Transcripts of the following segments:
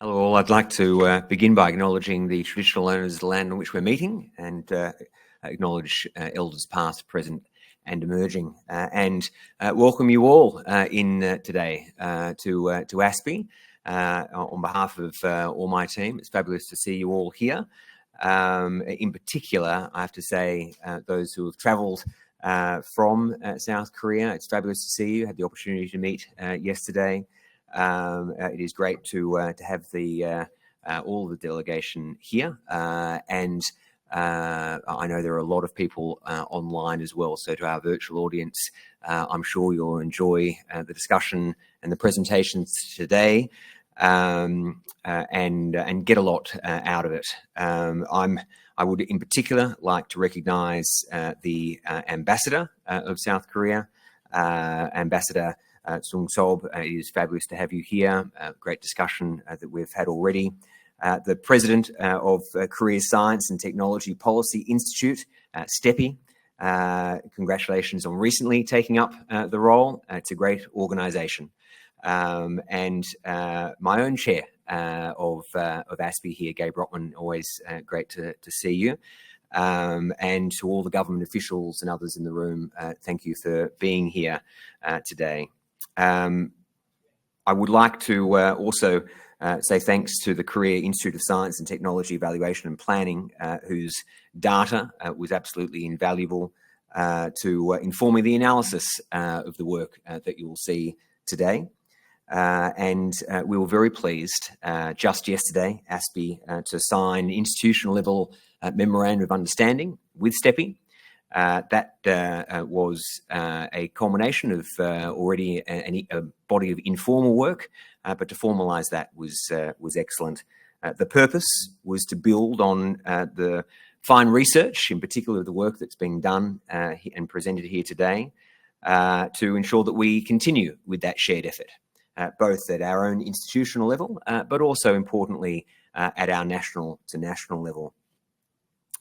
Hello all. I'd like to begin by acknowledging the traditional owners of the land on which we're meeting and acknowledge elders past, present and emerging, and welcome you all in today to ASPI. On behalf of all my team, it's fabulous to see you all here. In particular, I have to say, those who have travelled from South Korea, it's fabulous to see you. I had the opportunity to meet yesterday. It is great to have the all of the delegation here, and I know there are a lot of people online as well. So to our virtual audience, I'm sure you'll enjoy the discussion and the presentations today, and get a lot out of it. I would in particular like to recognise the Ambassador of South Korea, Ambassador Seungseob. It is fabulous to have you here. Great discussion that we've had already. The President of Korea's Science and Technology Policy Institute, STEPI. Congratulations on recently taking up the role. It's a great organisation. And my own chair of ASPI here, Gabe Rottman, always great to see you. And to all the government officials and others in the room, thank you for being here today. I would like to also say thanks to the Korea Institute of Science and Technology Evaluation and Planning, whose data was absolutely invaluable to informing the analysis of the work that you will see today. And we were very pleased just yesterday, ASPI, to sign institutional level memorandum of understanding with STEPI. That was a culmination of already a body of informal work, but to formalise that was excellent. The purpose was to build on the fine research, in particular the work that's being done and presented here today, to ensure that we continue with that shared effort, both at our own institutional level, but also importantly at our national to national level.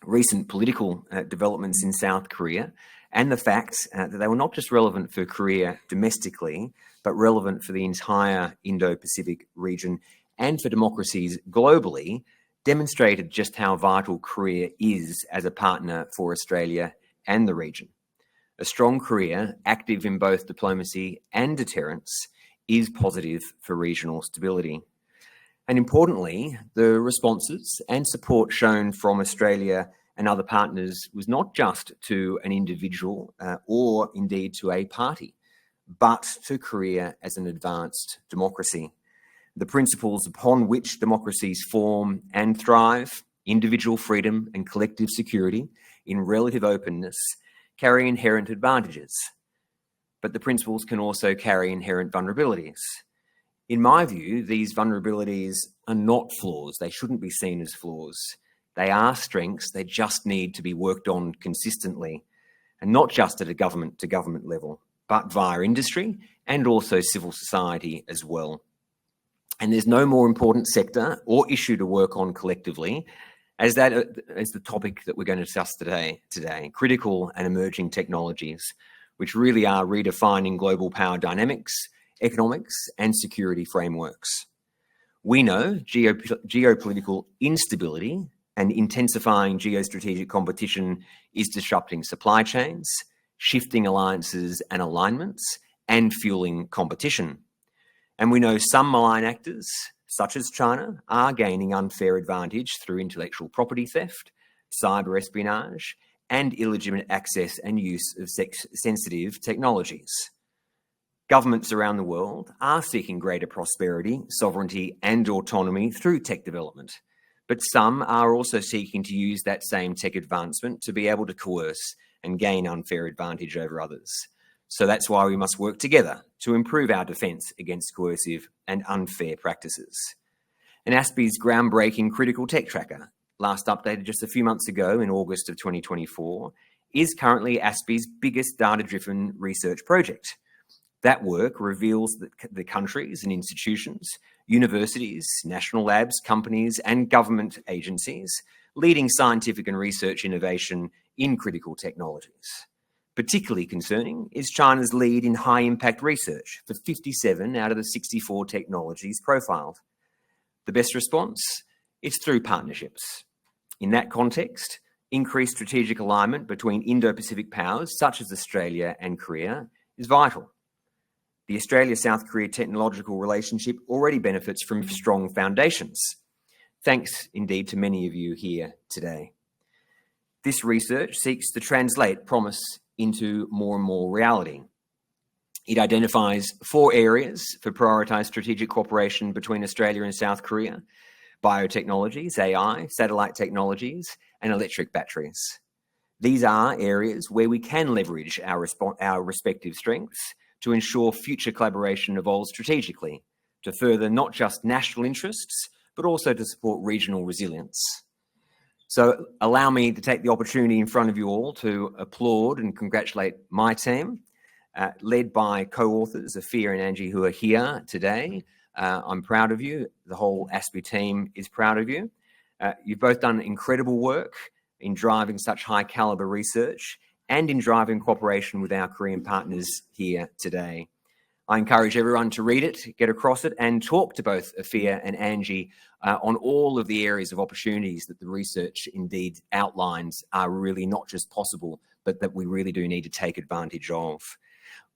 Recent political developments in South Korea and the fact that they were not just relevant for Korea domestically, but relevant for the entire Indo-Pacific region and for democracies globally, demonstrated just how vital Korea is as a partner for Australia and the region. A strong Korea, active in both diplomacy and deterrence, is positive for regional stability. And importantly, the responses and support shown from Australia and other partners was not just to an individual or indeed to a party, but to Korea as an advanced democracy. The principles upon which democracies form and thrive, individual freedom and collective security in relative openness, carry inherent advantages. But the principles can also carry inherent vulnerabilities. In my view, these vulnerabilities are not flaws. They shouldn't be seen as flaws. They are strengths. They just need to be worked on consistently, and not just at a government-to-government level, but via industry and also civil society as well. And there's no more important sector or issue to work on collectively as the topic that we're going to discuss today, critical and emerging technologies, which really are redefining global power dynamics, economics and security frameworks. We know geopolitical instability and intensifying geostrategic competition is disrupting supply chains, shifting alliances and alignments, and fueling competition. And we know some malign actors, such as China, are gaining unfair advantage through intellectual property theft, cyber espionage, and illegitimate access and use of sensitive technologies. Governments around the world are seeking greater prosperity, sovereignty, and autonomy through tech development, but some are also seeking to use that same tech advancement to be able to coerce and gain unfair advantage over others. So that's why we must work together to improve our defence against coercive and unfair practices. And ASPI's groundbreaking critical tech tracker, last updated just a few months ago in August of 2024, is currently ASPI's biggest data-driven research project. That work reveals that the countries and institutions, universities, national labs, companies, and government agencies leading scientific and research innovation in critical technologies. Particularly concerning is China's lead in high-impact research for 57 out of the 64 technologies profiled. The best response? It's through partnerships. In that context, increased strategic alignment between Indo-Pacific powers such as Australia and Korea is vital. The Australia-South Korea technological relationship already benefits from strong foundations, thanks indeed to many of you here today. This research seeks to translate promise into more and more reality. It identifies 4 areas for prioritised strategic cooperation between Australia and South Korea: biotechnologies, AI, satellite technologies, and electric batteries. These are areas where we can leverage our respective strengths to ensure future collaboration evolves strategically to further not just national interests, but also to support regional resilience. So allow me to take the opportunity in front of you all to applaud and congratulate my team, led by co-authors Afeeya and Angie, who are here today. I'm proud of you. The whole ASPI team is proud of you. You've both done incredible work in driving such high caliber research and in driving cooperation with our Korean partners here today. I encourage everyone to read it, get across it, and talk to both Afeeya and Angie on all of the areas of opportunities that the research indeed outlines are really not just possible, but that we really do need to take advantage of.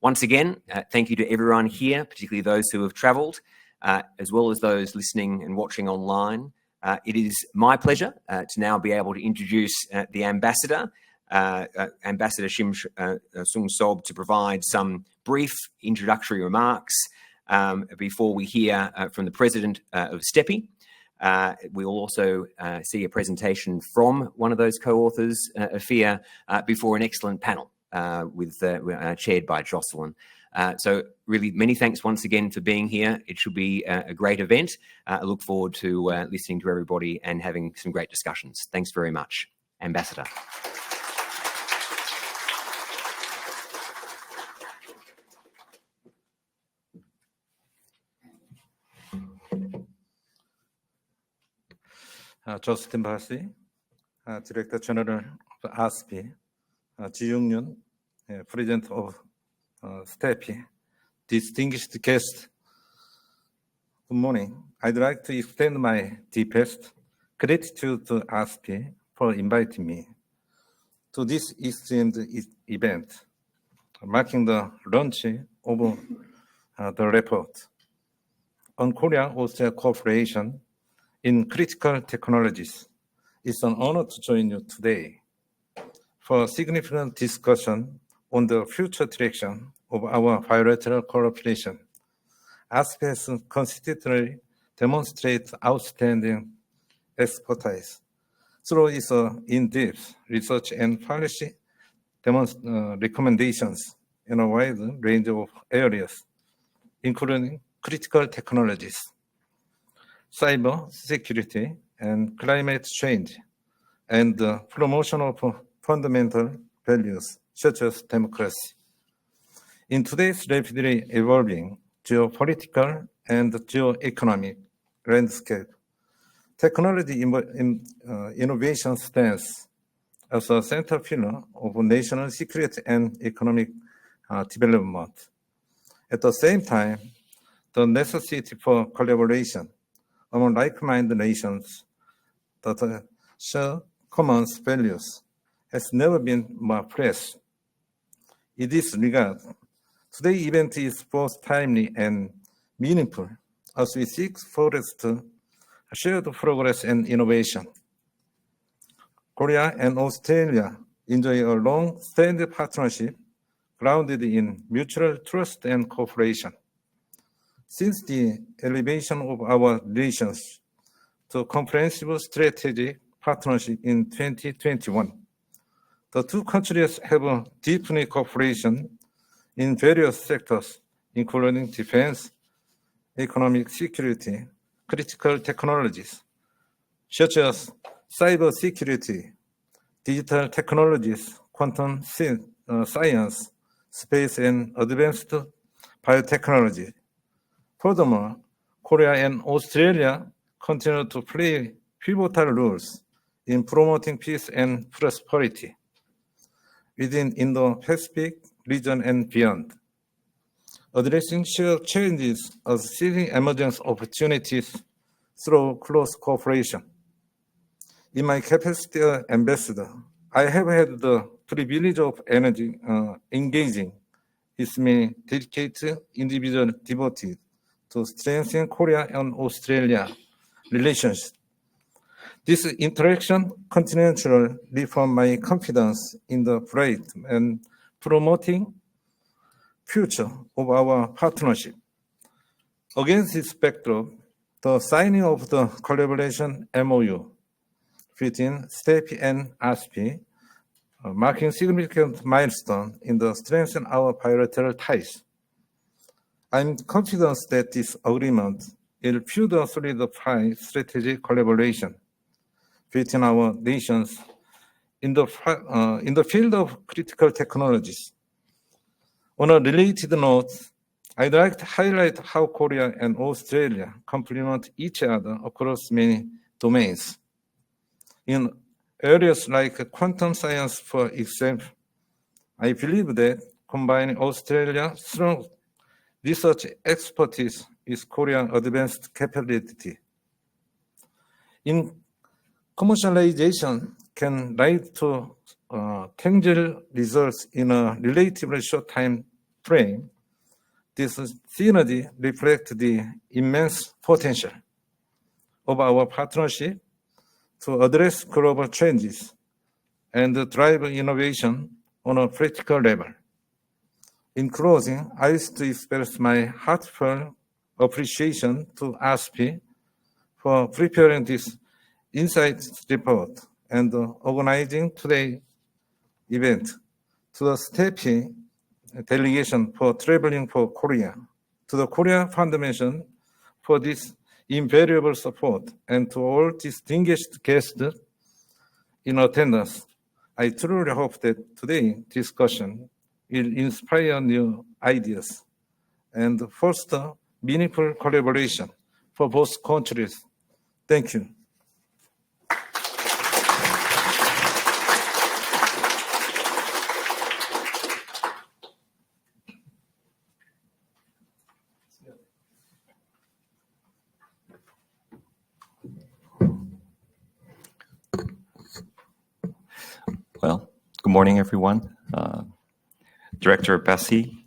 Once again, thank you to everyone here, particularly those who have travelled, as well as those listening and watching online. It is my pleasure to now be able to introduce the Ambassador, Ambassador Seungseob, to provide some brief introductory remarks before we hear from the President of STEPI. We'll also see a presentation from one of those co-authors, Afeeya, before an excellent panel chaired by Jocelyn. So really many thanks once again for being here. It should be a great event. I look forward to listening to everybody and having some great discussions. Thanks very much. Ambassador. Justin Bassi, Director General of ASPI, Ji Woong Yoon, President of STEPI, distinguished guests, good morning. I'd like to extend my deepest gratitude to ASPI for inviting me to this esteemed event, marking the launch of the report on Korea-Australia cooperation in critical technologies. It's an honor to join you today for a significant discussion on the future direction of our bilateral cooperation. ASPI has consistently demonstrated outstanding expertise through its in-depth research and policy recommendations in a wide range of areas, including critical technologies, cyber security and climate change, and the promotion of fundamental values such as democracy. In today's rapidly evolving geopolitical and geoeconomic landscape, technology innovation stands as a central pillar of national security and economic development. At the same time, the necessity for collaboration among like-minded nations that share common values has never been more pressed. In this regard, today's event is both timely and meaningful as we seek to shared progress and innovation. Korea and Australia enjoy a long-standing partnership grounded in mutual trust and cooperation. Since the elevation of our relations to comprehensive strategic partnership in 2021, the two countries have a deepening cooperation in various sectors, including defense, economic security, critical technologies, such as cyber security, digital technologies, quantum science, space, and advanced biotechnology. Furthermore, Korea and Australia continue to play pivotal roles in promoting peace and prosperity within Indo-Pacific region and beyond, addressing shared challenges as seizing emergence opportunities through close cooperation. In my capacity as ambassador, I have had the privilege of engaging with many dedicated individuals devoted to strengthen Korea and Australia relations. This interaction continually reaffirms my confidence in the bright and promoting future of our partnership. Against this backdrop, the signing of the collaboration MOU between STEPI and ASPI, marking significant milestone in the strengthening our bilateral ties. I'm confident that this agreement will further solidify strategic collaboration between our nations in the field of critical technologies. On a related note, I'd like to highlight how Korea and Australia complement each other across many domains. In areas like quantum science, for example, I believe that combining Australia's strong research expertise with Korea's advanced capability in commercialization can lead to tangible results in a relatively short time frame. This synergy reflects the immense potential of our partnership to address global changes and drive innovation on a practical level. In closing, I wish to express my heartfelt appreciation to ASPI for preparing this insight report and organizing today's event, to the STEPI delegation for traveling for Korea, to the Korea Foundation for this invaluable support, and to all distinguished guests in attendance. I truly hope that today's discussion will inspire new ideas and foster meaningful collaboration for both countries. Thank you. Well, good morning, everyone. Director Bassi,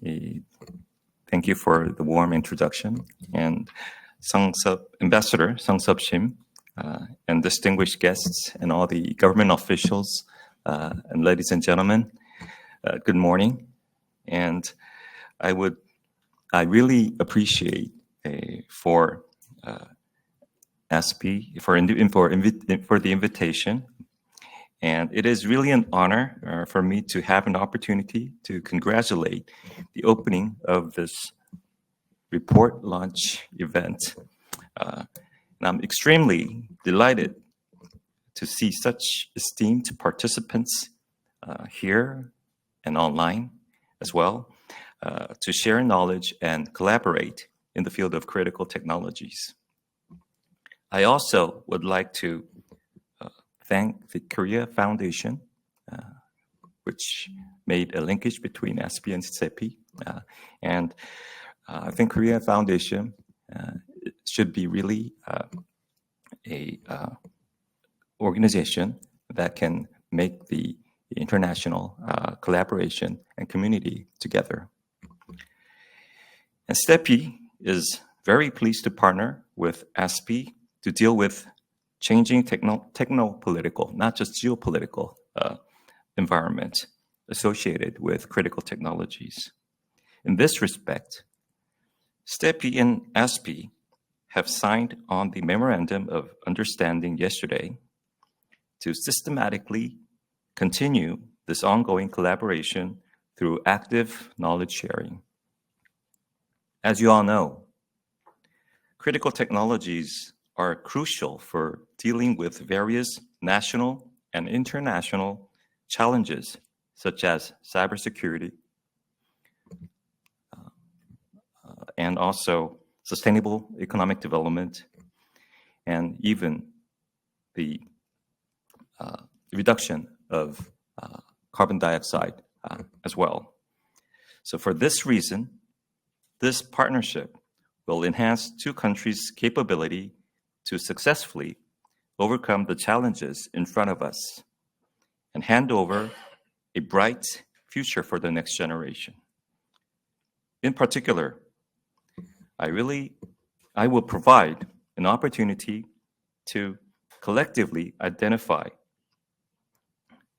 thank you for the warm introduction. And Seungseob, Ambassador Seungseob Shim, and distinguished guests and all the government officials, and ladies and gentlemen, good morning. And I really appreciate for ASPI for the invitation. And it is really an honor for me to have an opportunity to congratulate the opening of this report launch event. And I'm extremely delighted to see such esteemed participants here and online as well, to share knowledge and collaborate in the field of critical technologies. I also would like to thank the Korea Foundation, which made a linkage between ASPI and STEPI. And I think Korea Foundation should be really a organization that can make the international collaboration and community together. And STEPI is very pleased to partner with ASPI to deal with changing techno-political, not just geopolitical environment associated with critical technologies. In this respect, STEPI and ASPI have signed on the Memorandum of Understanding yesterday to systematically continue this ongoing collaboration through active knowledge sharing. As you all know, critical technologies are crucial for dealing with various national and international challenges, such as cybersecurity, and also sustainable economic development, and even the reduction of carbon dioxide as well. So for this reason, this partnership will enhance two countries' capability to successfully overcome the challenges in front of us and hand over a bright future for the next generation. In particular, I will provide an opportunity to collectively identify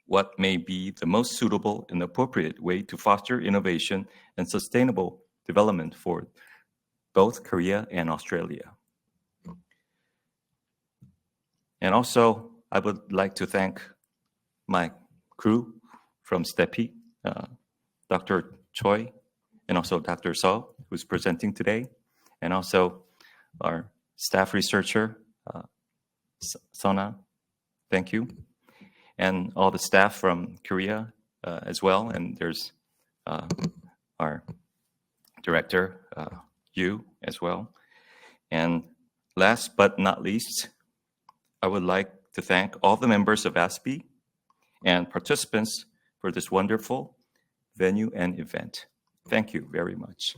what may be the most suitable and appropriate way to foster innovation and sustainable development for both Korea and Australia. And also, I would like to thank my crew from STEPI, Dr. Choi, and also Dr. Seo, who's presenting today, and also our staff researcher, Sona, thank you, and all the staff from Korea as well, and there's our director, Yu, as well. And last but not least, I would like to thank all the members of ASPI and participants for this wonderful venue and event. Thank you very much.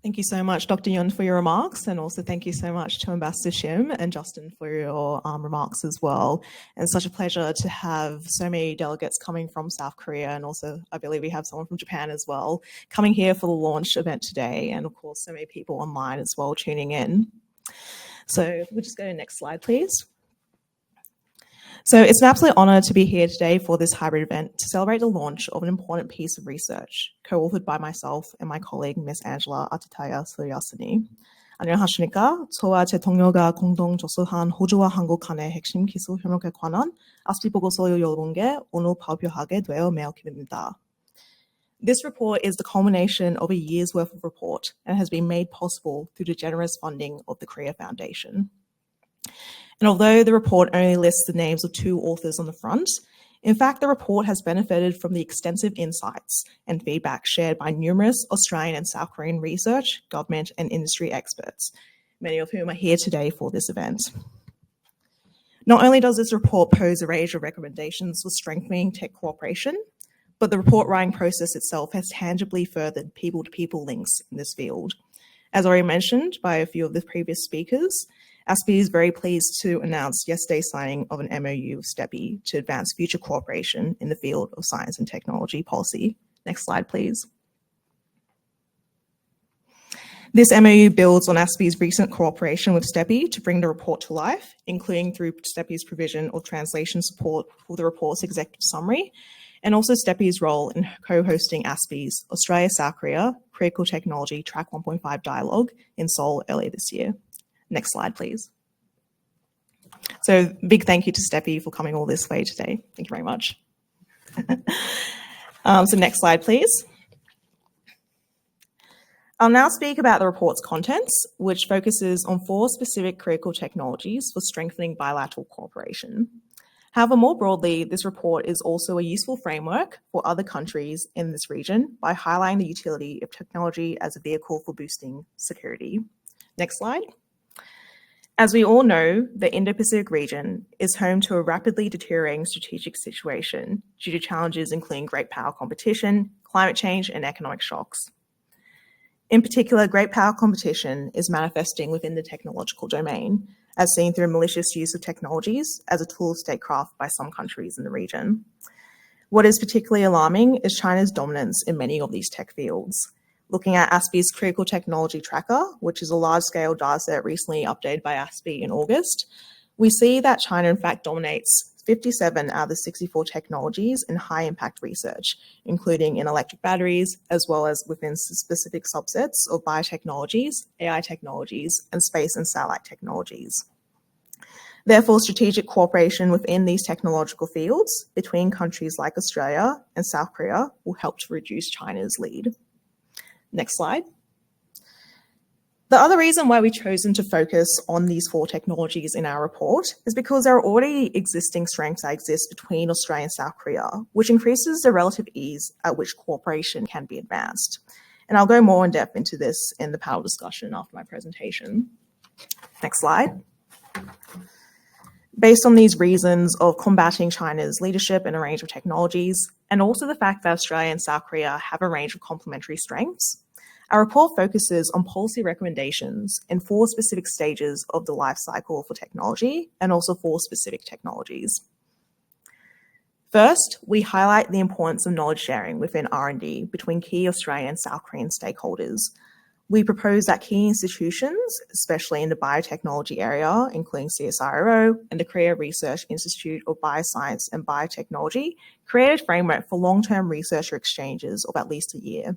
Thank you so much, Dr. Yoon, for your remarks, and also thank you so much to Ambassador Shim and Justin for your remarks as well. And such a pleasure to have so many delegates coming from South Korea, and also I believe we have someone from Japan as well, coming here for the launch event today, and of course so many people online as well tuning in. So we'll just go to the next slide, please. So it's an absolute honor to be here today for this hybrid event to celebrate the launch of an important piece of research co-authored by myself and my colleague, Miss Angela Atitaya Suriyasenee. 안녕하십니까? 저와 제 동료가 공동 조사한 호주와 한국 간의 핵심 기술 협력에 관한 ASPI 보고서 여러분께 오늘 발표하게 되어 매우 기쁩니다. This report is the culmination of a year's worth of report and has been made possible through the generous funding of the Korea Foundation. And although the report only lists the names of 2 authors on the front, in fact, the report has benefited from the extensive insights and feedback shared by numerous Australian and South Korean research, government, and industry experts, many of whom are here today for this event. Not only does this report pose a range of recommendations for strengthening tech cooperation, but the report writing process itself has tangibly furthered people-to-people links in this field. As already mentioned by a few of the previous speakers, ASPI is very pleased to announce yesterday's signing of an MOU with STEPI to advance future cooperation in the field of science and technology policy. Next slide, please. This MOU builds on ASPI's recent cooperation with STEPI to bring the report to life, including through STEPI's provision of translation support for the report's executive summary, and also STEPI's role in co-hosting ASPI's Australia-South Korea Critical Technology Track 1.5 Dialogue in Seoul earlier this year. Next slide, please. So big thank you to STEPI for coming all this way today. Thank you very much. So next slide, please. I'll now speak about the report's contents, which focuses on 4 specific critical technologies for strengthening bilateral cooperation. However, more broadly, this report is also a useful framework for other countries in this region by highlighting the utility of technology as a vehicle for boosting security. Next slide. As we all know, the Indo-Pacific region is home to a rapidly deteriorating strategic situation due to challenges including great power competition, climate change, and economic shocks. In particular, great power competition is manifesting within the technological domain, as seen through malicious use of technologies as a tool of statecraft by some countries in the region. What is particularly alarming is China's dominance in many of these tech fields. Looking at ASPI's Critical Technology Tracker, which is a large-scale dataset recently updated by ASPI in August, we see that China in fact dominates 57 out of the 64 technologies in high-impact research, including in electric batteries, as well as within specific subsets of biotechnologies, AI technologies, and space and satellite technologies. Therefore, strategic cooperation within these technological fields between countries like Australia and South Korea will help to reduce China's lead. Next slide. The other reason why we've chosen to focus on these 4 technologies in our report is because there are already existing strengths that exist between Australia and South Korea, which increases the relative ease at which cooperation can be advanced. And I'll go more in depth into this in the panel discussion after my presentation. Next slide. Based on these reasons of combating China's leadership in a range of technologies, and also the fact that Australia and South Korea have a range of complementary strengths, our report focuses on policy recommendations in 4 specific stages of the life cycle for technology, and also 4 specific technologies. First, we highlight the importance of knowledge sharing within R&D between key Australian and South Korean stakeholders. We propose that key institutions, especially in the biotechnology area, including CSIRO and the Korea Research Institute of Bioscience and Biotechnology, create a framework for long-term researcher exchanges of at least a year.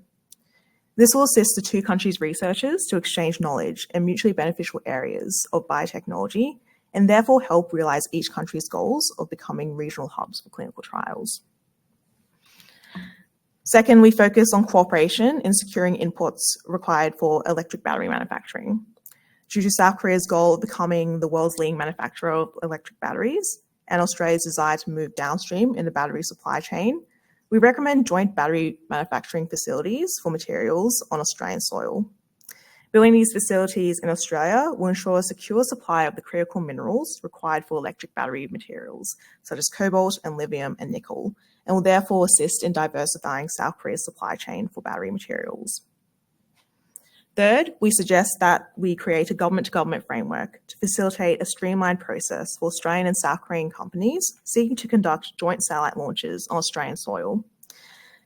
This will assist the 2 countries' researchers to exchange knowledge in mutually beneficial areas of biotechnology, and therefore help realize each country's goals of becoming regional hubs for clinical trials. Second, we focus on cooperation in securing inputs required for electric battery manufacturing. Due to South Korea's goal of becoming the world's leading manufacturer of electric batteries and Australia's desire to move downstream in the battery supply chain, we recommend joint battery manufacturing facilities for materials on Australian soil. Building these facilities in Australia will ensure a secure supply of the critical minerals required for electric battery materials, such as cobalt and lithium and nickel, and will therefore assist in diversifying South Korea's supply chain for battery materials. Third, we suggest that we create a government-to-government framework to facilitate a streamlined process for Australian and South Korean companies seeking to conduct joint satellite launches on Australian soil.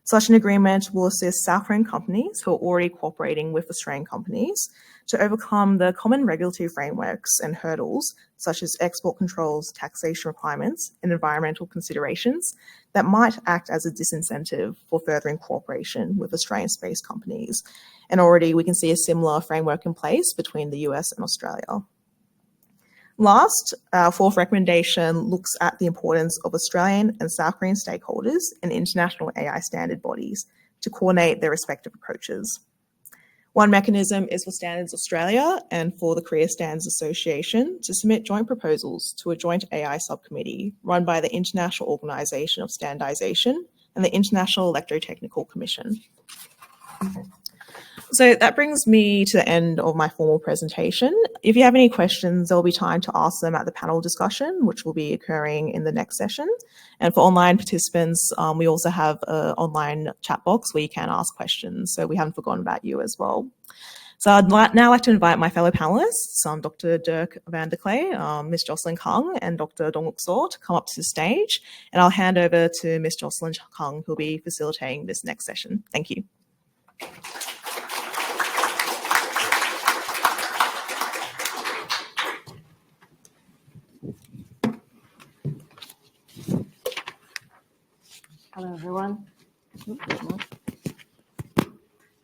Such an agreement will assist South Korean companies who are already cooperating with Australian companies to overcome the common regulatory frameworks and hurdles, such as export controls, taxation requirements, and environmental considerations that might act as a disincentive for furthering cooperation with Australian space companies. And already we can see a similar framework in place between the US and Australia. Last, our 4th recommendation looks at the importance of Australian and South Korean stakeholders and international AI standard bodies to coordinate their respective approaches. One mechanism is for Standards Australia and for the Korea Standards Association to submit joint proposals to a joint AI subcommittee run by the International Organisation of Standardization and the International Electrotechnical Commission. So that brings me to the end of my formal presentation. If you have any questions, there'll be time to ask them at the panel discussion, which will be occurring in the next session. And for online participants, we also have an online chat box where you can ask questions. So we haven't forgotten about you as well. So I'd now like to invite my fellow panelists, Dr. Dirk van der Klee, Ms. Jocelyn Kang, and Dr. Dongwook Seo to come up to the stage. And I'll hand over to Ms. Jocelyn Kang, who'll be facilitating this next session. Thank you. Hello, everyone.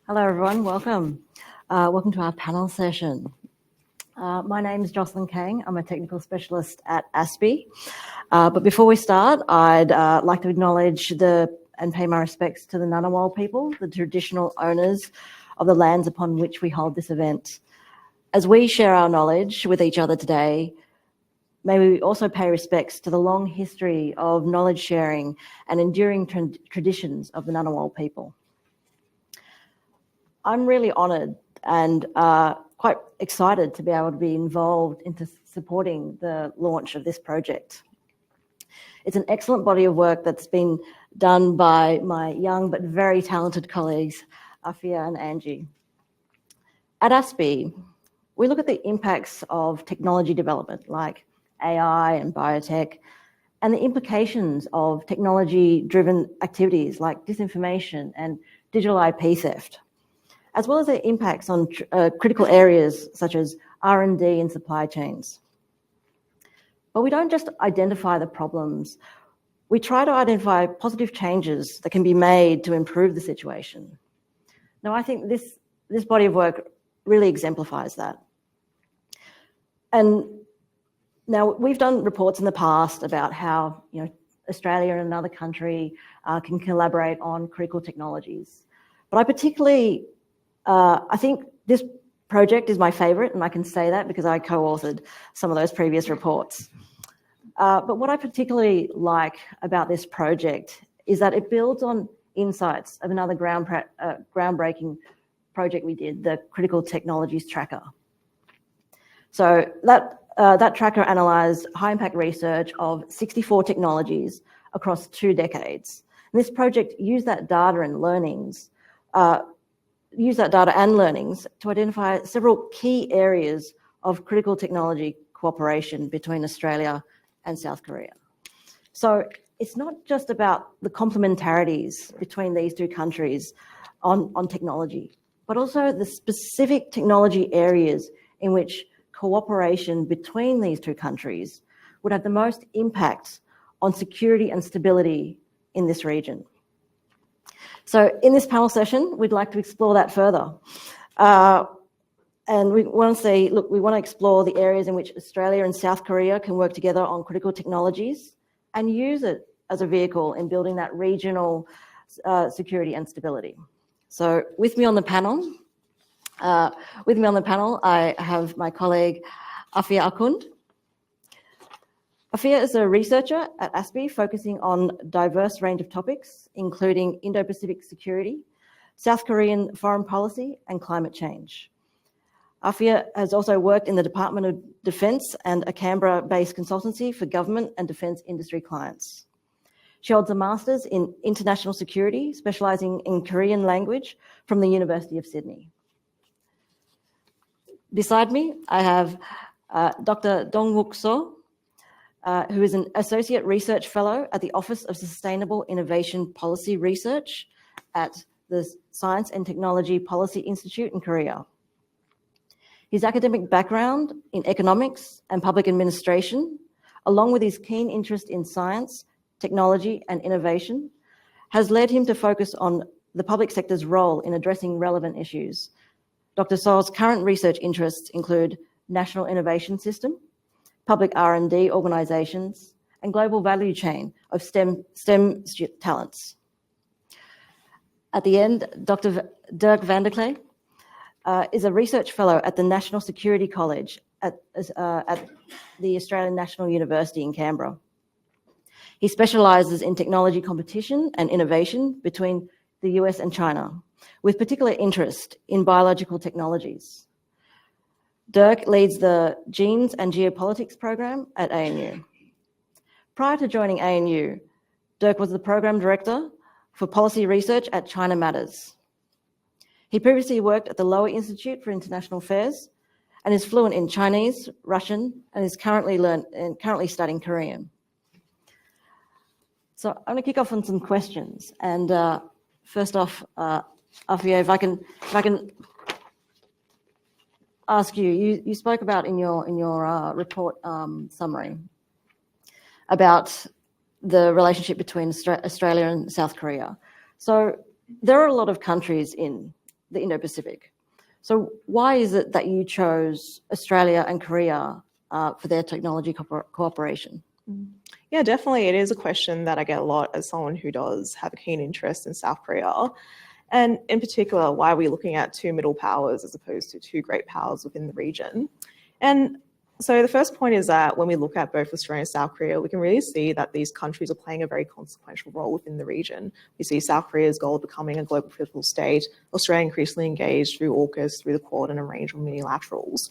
Hello, everyone. Welcome. Welcome to our panel session. My name is Jocelyn Kang. I'm a technical specialist at ASPI. But before we start, I'd like to acknowledge and pay my respects to the Ngunnawal people, the traditional owners of the lands upon which we hold this event. As we share our knowledge with each other today, may we also pay respects to the long history of knowledge sharing and enduring traditions of the Ngunnawal people. I'm really honoured and quite excited to be able to be involved into supporting the launch of this project. It's an excellent body of work that's been done by my young but very talented colleagues, Afeeya and Angie. At ASPI, we look at the impacts of technology development like AI and biotech, and the implications of technology-driven activities like disinformation and digital IP theft, as well as the impacts on critical areas such as R&D and supply chains. But we don't just identify the problems, we try to identify positive changes that can be made to improve the situation. Now, I think this body of work really exemplifies that. And now, we've done reports in the past about how Australia and another country can collaborate on critical technologies. But I particularly, I think this project is my favourite, and I can say that because I co-authored some of those previous reports. But what I particularly like about this project is that it builds on insights of another groundbreaking project we did, the Critical Technologies Tracker. So that That tracker analysed high-impact research of 64 technologies across 2 decades. And this project used that data and learnings to identify several key areas of critical technology cooperation between Australia and South Korea. So it's not just about the complementarities between these 2 countries on technology, but also the specific technology areas in which cooperation between these 2 countries would have the most impact on security and stability in this region. So in this panel session, we'd like to explore that further. And we want to say, look, we want to explore the areas in which Australia and South Korea can work together on critical technologies and use it as a vehicle in building that regional security and stability. So with me on the panel, I have my colleague, Afeeya Akhand. Afeeya is a researcher at ASPI focusing on a diverse range of topics, including Indo-Pacific security, South Korean foreign policy, and climate change. Afeeya has also worked in the Department of Defence and a Canberra-based consultancy for government and defence industry clients. She holds a Master's in International Security, specialising in Korean language from the University of Sydney. Beside me, I have Dr. Dong-wook Soh, who is an Associate Research Fellow at the Office of Sustainable Innovation Policy Research at the Science and Technology Policy Institute in Korea. His academic background in economics and public administration, along with his keen interest in science, technology, and innovation, has led him to focus on the public sector's role in addressing relevant issues. Dr. Soh's current research interests include national innovation system, public R&D organisations, and global value chain of STEM talents. At the end, Dr. Dirk van der Klee is a research fellow at the National Security College at the Australian National University in Canberra. He specialises in technology competition and innovation between the US and China, with particular interest in biological technologies. Dirk leads the Genes and Geopolitics program at ANU. Prior to joining ANU, Dirk was the program director for policy research at China Matters. He previously worked at the Lowy Institute for International Affairs and is fluent in Chinese, Russian, and is currently studying Korean. So I'm going to kick off on some questions. And first off, Afeeya, if I can ask you, you spoke about in your report summary about the relationship between Australia and South Korea. So there are a lot of countries in the Indo-Pacific. So why is it that you chose Australia and Korea for their technology cooperation? Yeah, definitely. It is a question that I get a lot as someone who does have a keen interest in South Korea. And in particular, why are we looking at 2 middle powers as opposed to 2 great powers within the region? And so the first point is that when we look at both Australia and South Korea, we can really see that these countries are playing a very consequential role within the region. We see South Korea's goal of becoming a global political state, Australia increasingly engaged through AUKUS, through the Quad, and a range of multilaterals.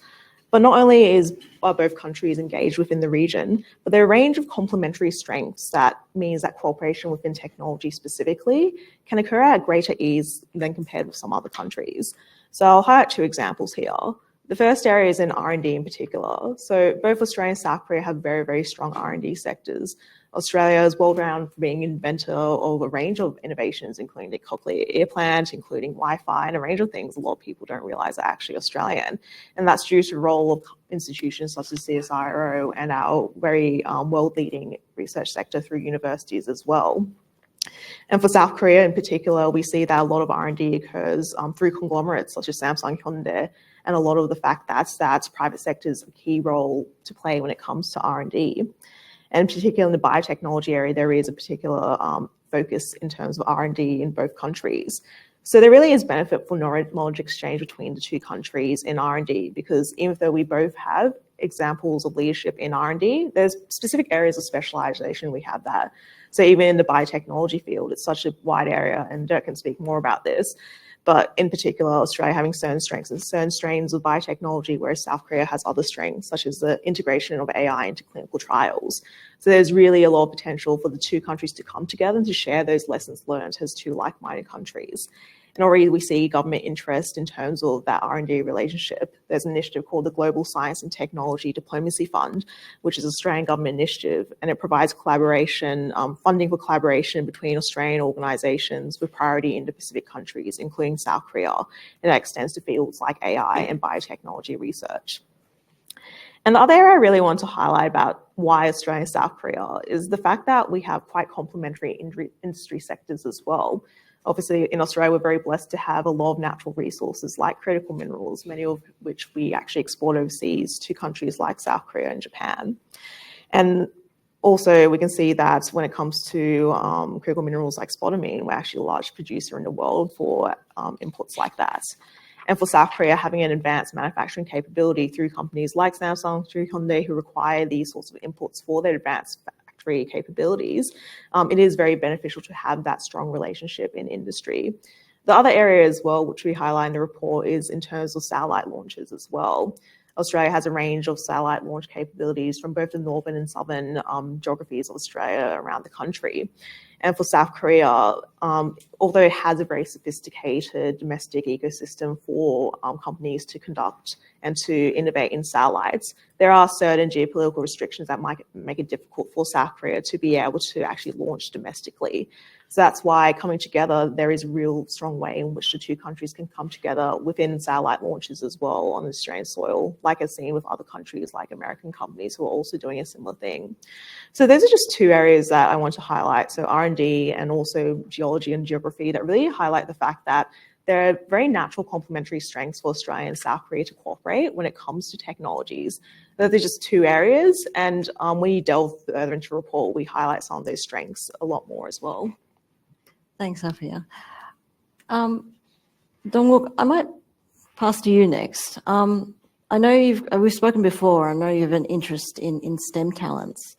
But not only are both countries engaged within the region, but there are a range of complementary strengths that means that cooperation within technology specifically can occur at greater ease than compared with some other countries. So I'll highlight 2 examples here. The first area is in R&D in particular. So both Australia and South Korea have very, very strong R&D sectors. Australia is well renowned for being an inventor of a range of innovations, including the cochlear implant, including Wi-Fi, and a range of things a lot of people don't realize are actually Australian. And that's due to the role of institutions such as CSIRO and our very world-leading research sector through universities as well. And for South Korea in particular, we see that a lot of R&D occurs through conglomerates such as Samsung, Hyundai, and a lot of the fact that's private sector's a key role to play when it comes to R&D. And particularly in the biotechnology area, there is a particular focus in terms of R&D in both countries. So there really is benefit for knowledge exchange between the 2 countries in R&D, because even though we both have examples of leadership in R&D, there's specific areas of specialization we have that. So even in the biotechnology field, it's such a wide area, and Dirk can speak more about this. but in particular, Australia having certain strengths and certain strains of biotechnology, whereas South Korea has other strengths, such as the integration of AI into clinical trials. So there's really a lot of potential for the two countries to come together and to share those lessons learned as two like-minded countries. And already we see government interest in terms of that R&D relationship. There's an initiative called the Global Science and Technology Diplomacy Fund, which is an Australian government initiative, and it provides collaboration, funding for collaboration between Australian organisations with priority Indo-Pacific countries, including South Korea, and that extends to fields like AI and biotechnology research. And the other area I really want to highlight about why Australia and South Korea is the fact that we have quite complementary industry sectors as well. Obviously, in Australia, we're very blessed to have a lot of natural resources like critical minerals, many of which we actually export overseas to countries like South Korea and Japan. And also, we can see that when it comes to critical minerals like spodumene, we're actually a large producer in the world for inputs like that. And for South Korea, having an advanced manufacturing capability through companies like Samsung, through Hyundai, who require these sorts of inputs for their advanced capabilities, it is very beneficial to have that strong relationship in industry. The other area as well, which we highlight in the report, is in terms of satellite launches as well. Australia has a range of satellite launch capabilities from both the northern and southern geographies of Australia around the country. And for South Korea, although it has a very sophisticated domestic ecosystem for companies to conduct and to innovate in satellites, there are certain geopolitical restrictions that might make it difficult for South Korea to be able to actually launch domestically. So that's why coming together, there is a real strong way in which the two countries can come together within satellite launches as well on Australian soil, like I've seen with other countries like American companies who are also doing a similar thing. So those are just two areas that I want to highlight. So R&D and also geology and geography that really highlight the fact that there are very natural complementary strengths for Australia and South Korea to cooperate when it comes to technologies. Those are just two areas. And when you delve further into the report, we highlight some of those strengths a lot more as well. Thanks, Afeeya. Dongwook, I might pass to you next. I know we've spoken before. I know you have an interest in STEM talents.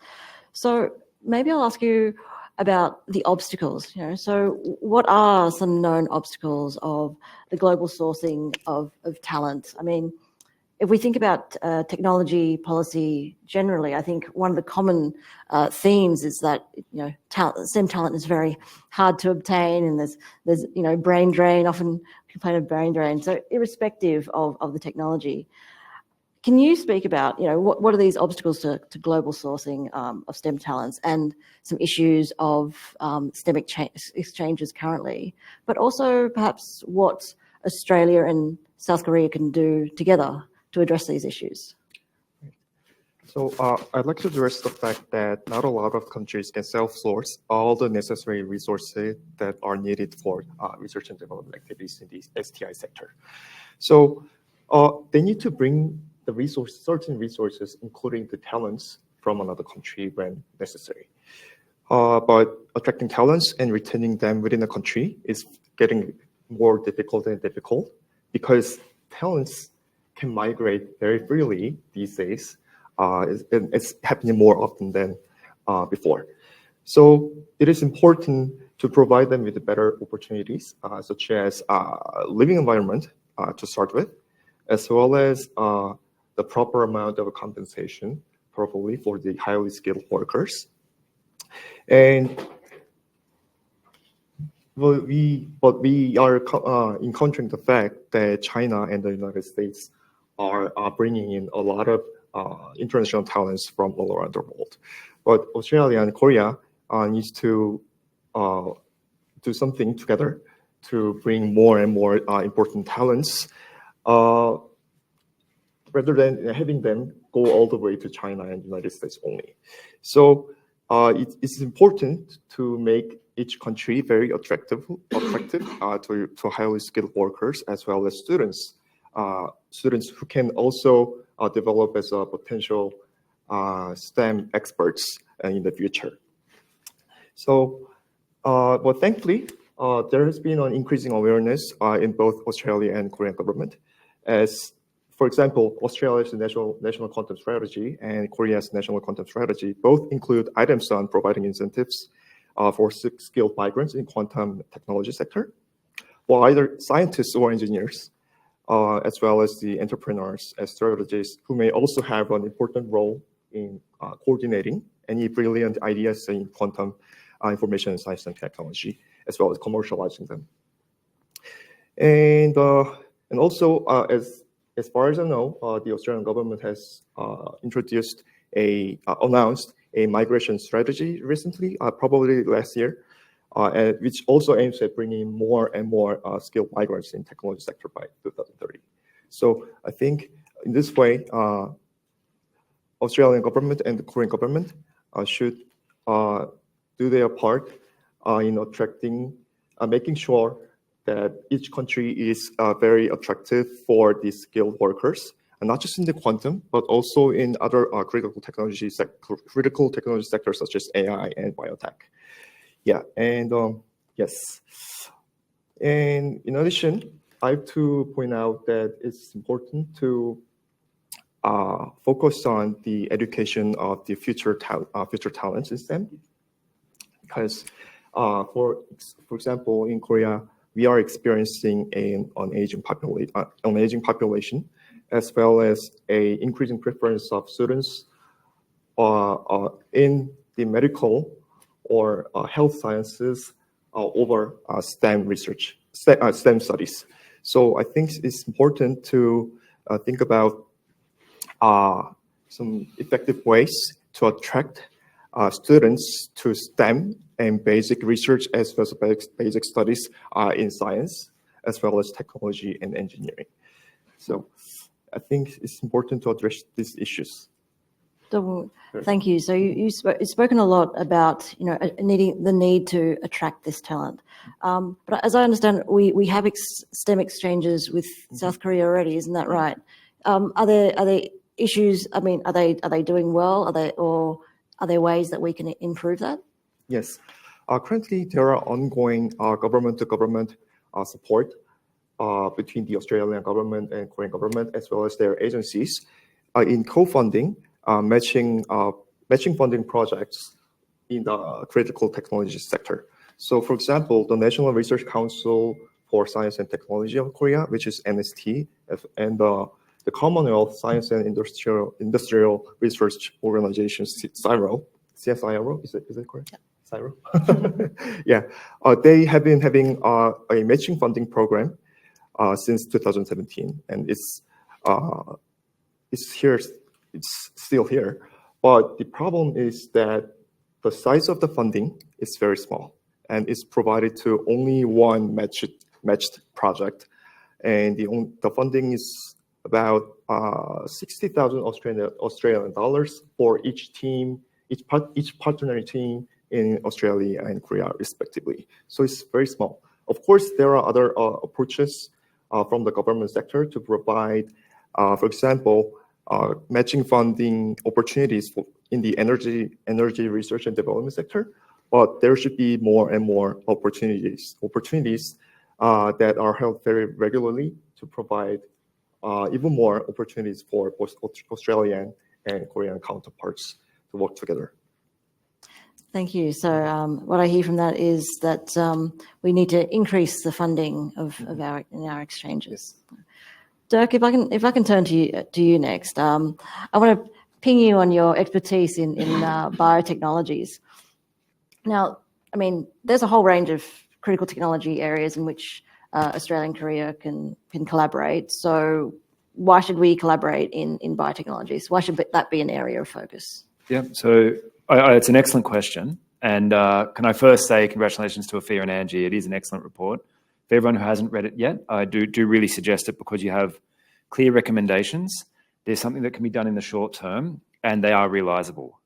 So maybe I'll ask you about the obstacles. So what are some known obstacles of the global sourcing of talent? I mean, if we think about technology policy generally, I think one of the common themes is that STEM talent is very hard to obtain, and there's brain drain. Often complain of brain drain. So irrespective of the technology, can you speak about what are these obstacles to global sourcing of STEM talents and some issues of STEM exchanges currently, but also perhaps what Australia and South Korea can do together to address these issues? So I'd like to address the fact that not a lot of countries can self-source all the necessary resources that are needed for research and development activities in the STI sector. So they need to bring the certain resources, including the talents, from another country when necessary. But attracting talents and retaining them within a country is getting more difficult and difficult because talents can migrate very freely these days. It's happening more often than before. So it is important to provide them with better opportunities, such as living environment to start with, as well as the proper amount of compensation, probably for the highly skilled workers. And we are encountering the fact that China and the United States are bringing in a lot of international talents from all around the world. But Australia and Korea needs to do something together to bring more and more important talents rather than having them go all the way to China and the United States only. So it's important to make each country very attractive to highly skilled workers as well as students who can also develop as a potential STEM experts in the future. So, but thankfully, there has been an increasing awareness in both Australia and Korean government. As, for example, Australia's national quantum strategy and Korea's national quantum strategy both include items on providing incentives for skilled migrants in quantum technology sector. for either scientists or engineers, as well as the entrepreneurs and strategists who may also have an important role in coordinating any brilliant ideas in quantum information science and technology, as well as commercializing them. And also, as far as I know, the Australian government has announced a migration strategy recently, probably last year, which also aims at bringing more and more skilled migrants in technology sector by 2030. So I think in this way, Australian government and the Korean government should do their part in attracting, making sure that each country is very attractive for these skilled workers, and not just in the quantum, but also in other critical technology sectors such as AI and biotech. Yeah, and yes. And in addition, I have to point out that it's important to focus on the education of the future talents in STEM, because for example, in Korea, we are experiencing an aging population, as well as a increasing preference of students in the medical or health sciences over STEM research, STEM studies. So I think it's important to think about some effective ways to attract students to STEM and basic research, as well as basic studies in science, as well as technology and engineering. So I think it's important to address these issues. So, thank you. So you've spoken a lot about the need to attract this talent. But as I understand, we have STEM exchanges with South Korea already, isn't that right? Are there issues? I mean, are they doing well? Are there ways that we can improve that? Yes. Currently, there are ongoing government-to-government support between the Australian government and Korean government, as well as their agencies, in co-funding, matching funding projects in the critical technology sector. So, for example, the National Research Council for Science and Technology of Korea, which is NST, and the Commonwealth Science and Industrial Research Organization, CSIRO, is it correct? Yeah. CSIRO? Yeah. They have been having a matching funding program since 2017, and it's still here. But the problem is that the size of the funding is very small, and it's provided to only one matched project, and the funding is about 60,000 Australian dollars for each team, each partner team in Australia and Korea, respectively. So it's very small. Of course, there are other approaches from the government sector to provide, for example, matching funding opportunities in the energy research and development sector. But there should be more and more opportunities that are held very regularly to provide even more opportunities for both Australian and Korean counterparts to work together. Thank you. So what I hear from that is that we need to increase the funding of our exchanges. Yes. Dirk, if I can turn to you next, I want to ping you on your expertise in biotechnologies. Now, I mean, there's a whole range of critical technology areas in which Australia and Korea can collaborate. So why should we collaborate in biotechnologies? Why should that be an area of focus? Yeah, so it's an excellent question. And can I first say congratulations to Afeeya and Angie. It is an excellent report. For everyone who hasn't read it yet, I do really suggest it because you have clear recommendations. There's something that can be done in the short term, and they are realisable.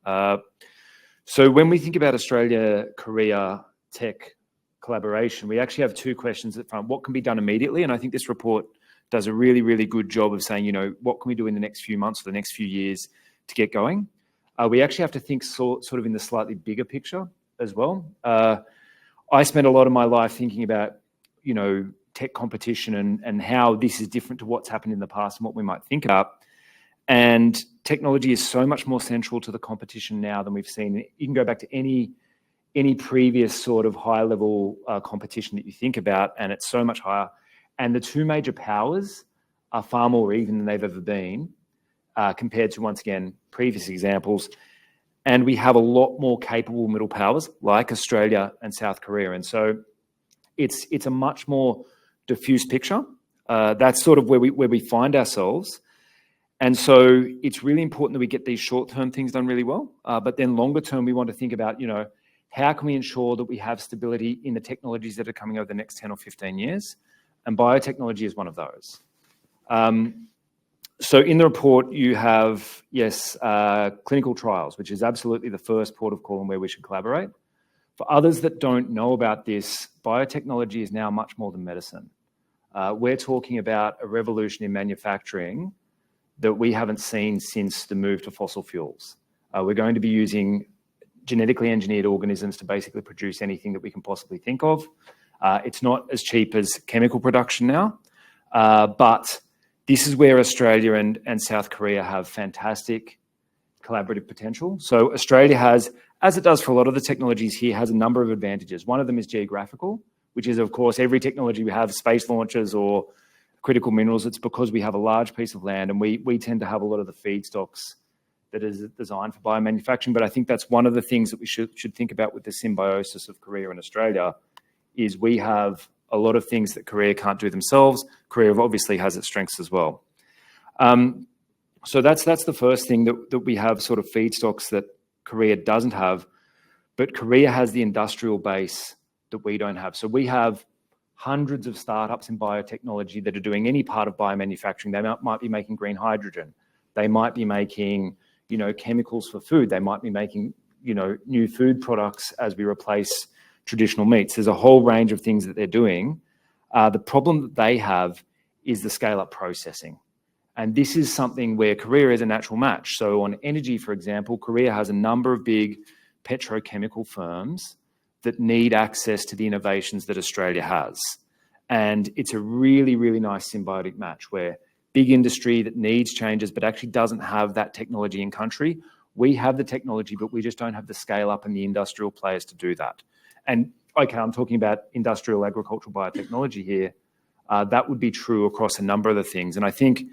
So when we think about Australia-Korea tech collaboration, we actually have two questions at front. What can be done immediately? And I think this report does a really, really good job of saying, what can we do in the next few months or the next few years to get going? We actually have to think sort of in the slightly bigger picture as well. I spent a lot of my life thinking about, tech competition and how this is different to what's happened in the past and what we might think about. And technology is so much more central to the competition now than we've seen. You can go back to any any previous sort of high-level competition that you think about, and it's so much higher. And the two major powers are far more even than they've ever been compared to, once again, previous examples. And we have a lot more capable middle powers like Australia and South Korea. And so it's a much more diffuse picture. That's sort of where we find ourselves. And so it's really important that we get these short-term things done really well. But then longer term, we want to think about, how can we ensure that we have stability in the technologies that are coming over the next 10 or 15 years? And biotechnology is one of those. So in the report, you have, yes, clinical trials, which is absolutely the first port of call and where we should collaborate. For others that don't know about this, biotechnology is now much more than medicine. We're talking about a revolution in manufacturing that we haven't seen since the move to fossil fuels. We're going to be using genetically engineered organisms to basically produce anything that we can possibly think of. It's not as cheap as chemical production now, but this is where Australia and South Korea have fantastic collaborative potential. So Australia has, as it does for a lot of the technologies here, has a number of advantages. One of them is geographical, which is, of course, every technology we have, space launches or critical minerals, it's because we have a large piece of land and we tend to have a lot of the feedstocks that is designed for biomanufacturing. But I think that's one of the things that we should think about with the symbiosis of Korea and Australia is we have a lot of things that Korea can't do themselves. Korea obviously has its strengths as well. So that's the first thing that we have sort of feedstocks that Korea doesn't have, but Korea has the industrial base that we don't have. So we have hundreds of startups in biotechnology that are doing any part of biomanufacturing. They might be making green hydrogen. They might be making, chemicals for food. They might be making, new food products as we replace traditional meats. There's a whole range of things that they're doing. The problem that they have is the scale-up processing. And this is something where Korea is a natural match. So on energy, for example, Korea has a number of big petrochemical firms that need access to the innovations that Australia has. And it's a really, really nice symbiotic match where big industry that needs changes but actually doesn't have that technology in country. We have the technology, but we just don't have the scale up and the industrial players to do that. And okay, I'm talking about industrial agricultural biotechnology here. That would be true across a number of the things. And I think,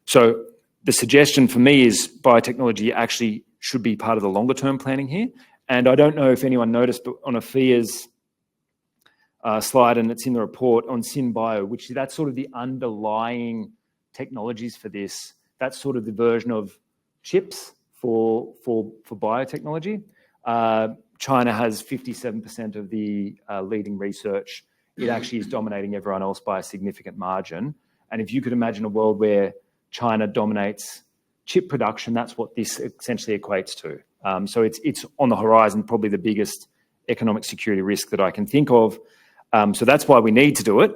so the suggestion for me is biotechnology actually should be part of the longer term planning here. And I don't know if anyone noticed, but on Afeeya's slide, and it's in the report on SynBio, which that's sort of the underlying technologies for this. That's sort of the version of chips for biotechnology. China has 57% of the leading research. It actually is dominating everyone else by a significant margin. And if you could imagine a world where China dominates chip production, that's what this essentially equates to. So it's on the horizon, probably the biggest economic security risk that I can think of. So that's why we need to do it.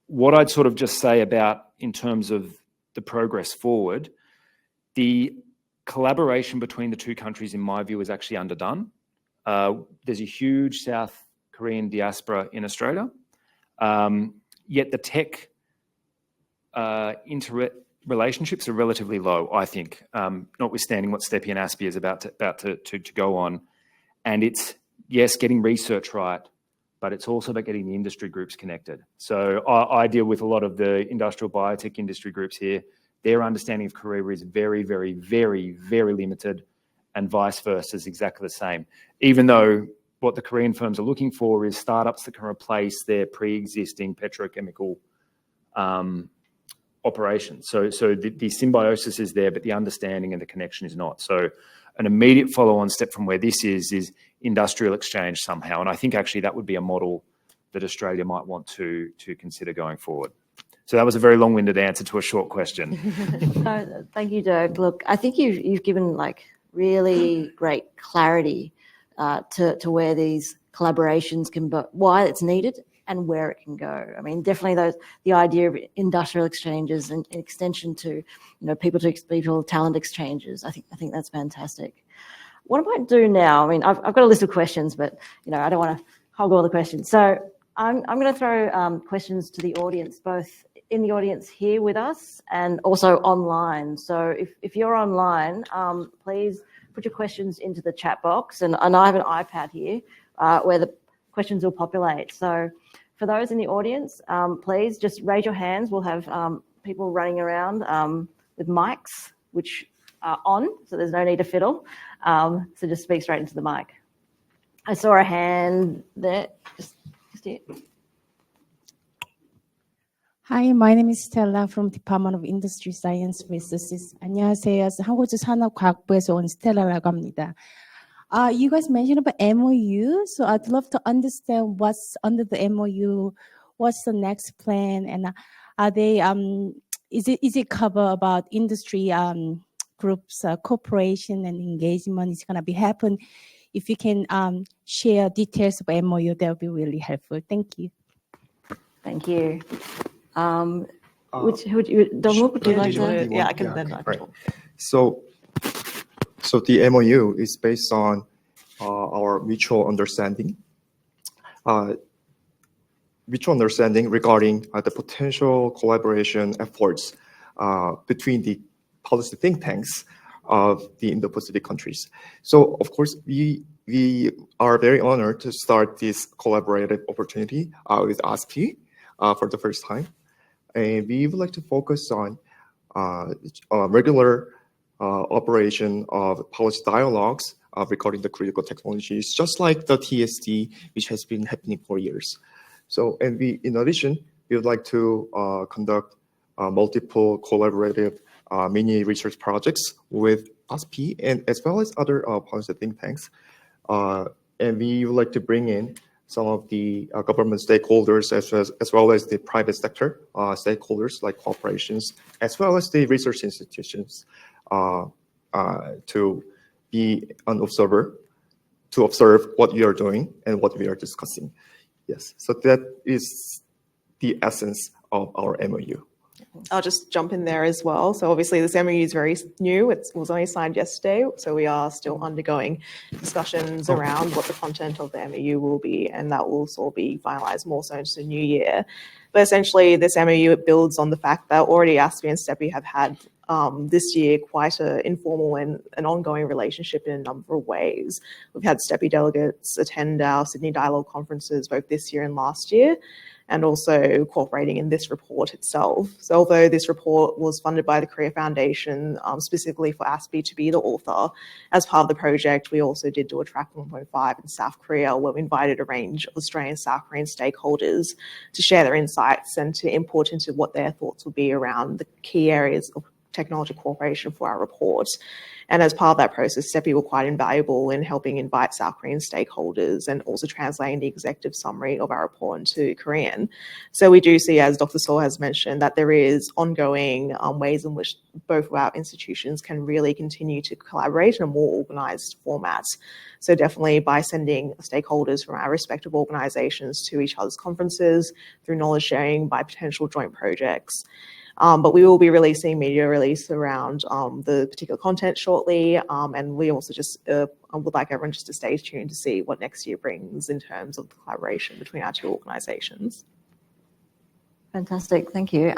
What I'd sort of just say about in terms of the progress forward, the collaboration between the two countries, in my view, is actually underdone. There's a huge South Korean diaspora in Australia, yet the tech relationships are relatively low, I think, notwithstanding what STEPI and ASPI is about to go on. And it's, yes, getting research right, but it's also about getting the industry groups connected. So I deal with a lot of the industrial biotech industry groups here. Their understanding of Korea is very, very, very, very limited, and vice versa is exactly the same. Even though what the Korean firms are looking for is startups that can replace their pre-existing petrochemical operations. So the symbiosis is there, but the understanding and the connection is not. So an immediate follow-on step from where this is industrial exchange somehow. And I think actually that would be a model that Australia might want to consider going forward. So that was a very long-winded answer to a short question. No, thank you, Dirk. Look, I think you've given really great clarity to where these collaborations can, but why it's needed and where it can go. I mean, definitely the idea of industrial exchanges and extension to, people to people, talent exchanges. I think that's fantastic. What I might do now, I mean, I've got a list of questions, but I don't want to hog all the questions. So I'm going to throw questions to the audience, both in the audience here with us and also online. So if you're online, please put your questions into the chat box. And I have an iPad here where the questions will populate. So for those in the audience, please just raise your hands. We'll have people running around with mics, which are on, so there's no need to fiddle. So just speak straight into the mic. I saw a hand there. Just here. Hi, my name is Stella from Department of Industry Science Resources. 안녕하세요. 한국주산업과학부에서 온 스텔라라고 합니다. You guys mentioned about MOU, so I'd love to understand what's under the MOU, what's the next plan, and are they is it cover about industry groups, cooperation and engagement is gonna be happen? If you can share details of MOU, that would be really helpful. Thank you. Thank you. Donald, would you like to? Yeah, I can then. Right. So the MOU is based on our mutual understanding. Mutual understanding regarding the potential collaboration efforts between the policy think tanks of the Indo-Pacific countries. So of course, we are very honored to start this collaborative opportunity with ASPI for the first time. And we would like to focus on regular operation of policy dialogues regarding the critical technologies, just like the TSD, which has been happening for years. So, and in addition, we would like to conduct multiple collaborative mini research projects with ASPI and as well as other policy think tanks. And we would like to bring in some of the government stakeholders as well as the private sector stakeholders like corporations, as well as the research institutions to be an observer, to observe what we are doing and what we are discussing. Yes, so that is the essence of our MOU. I'll just jump in there as well. So obviously this MOU is very new. It was only signed yesterday. So we are still undergoing discussions around what the content of the MOU will be. And that will sort of be finalized more so into the new year. But essentially this MOU, it builds on the fact that already ASPI and STEPI have had this year quite an informal and an ongoing relationship in a number of ways. We've had STEPI delegates attend our Sydney Dialogue conferences both this year and last year, and also cooperating in this report itself. So although this report was funded by the Korea Foundation specifically for ASPI to be the author, as part of the project, we also did do a track 1.5 in South Korea, where we invited a range of Australian and South Korean stakeholders to share their insights and to input into what their thoughts would be around the key areas of technology cooperation for our report. And as part of that process, STEPI were quite invaluable in helping invite South Korean stakeholders and also translating the executive summary of our report into Korean. So we do see, as Dr. Saul has mentioned, that there is ongoing ways in which both of our institutions can really continue to collaborate in a more organised format. So definitely by sending stakeholders from our respective organisations to each other's conferences, through knowledge sharing, by potential joint projects. But we will be releasing media release around the particular content shortly. And we also just would like everyone just to stay tuned to see what next year brings in terms of the collaboration between our two organisations. Fantastic, thank you.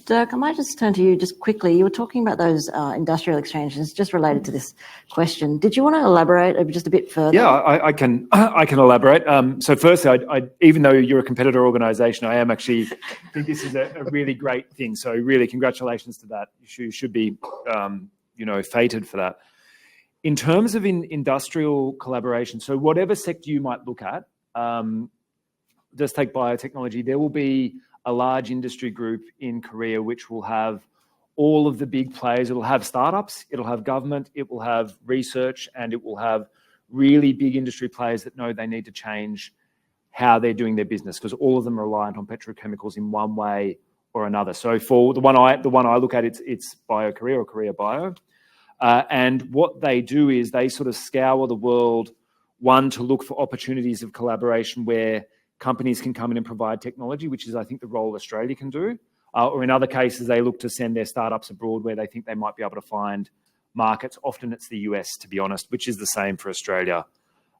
Dirk, I might just turn to you just quickly. You were talking about those industrial exchanges just related to this question. Did you want to elaborate just a bit further? Yeah, I can elaborate. So firstly, I even though you're a competitor organisation, I am actually think this is a really great thing. So really, congratulations to that. You should be, feted for that. In terms of industrial collaboration, so whatever sector you might look at, just take biotechnology, there will be a large industry group in Korea which will have all of the big players. It'll have startups, it'll have government, it will have research, and it will have really big industry players that know they need to change how they're doing their business, because all of them are reliant on petrochemicals in one way or another. So for the one I look at, it's Bio Korea or Korea Bio. And what they do is they sort of scour the world, one, to look for opportunities of collaboration where companies can come in and provide technology, which is, I think, the role Australia can do. Or in other cases, they look to send their startups abroad where they think they might be able to find markets. Often it's the US, to be honest, which is the same for Australia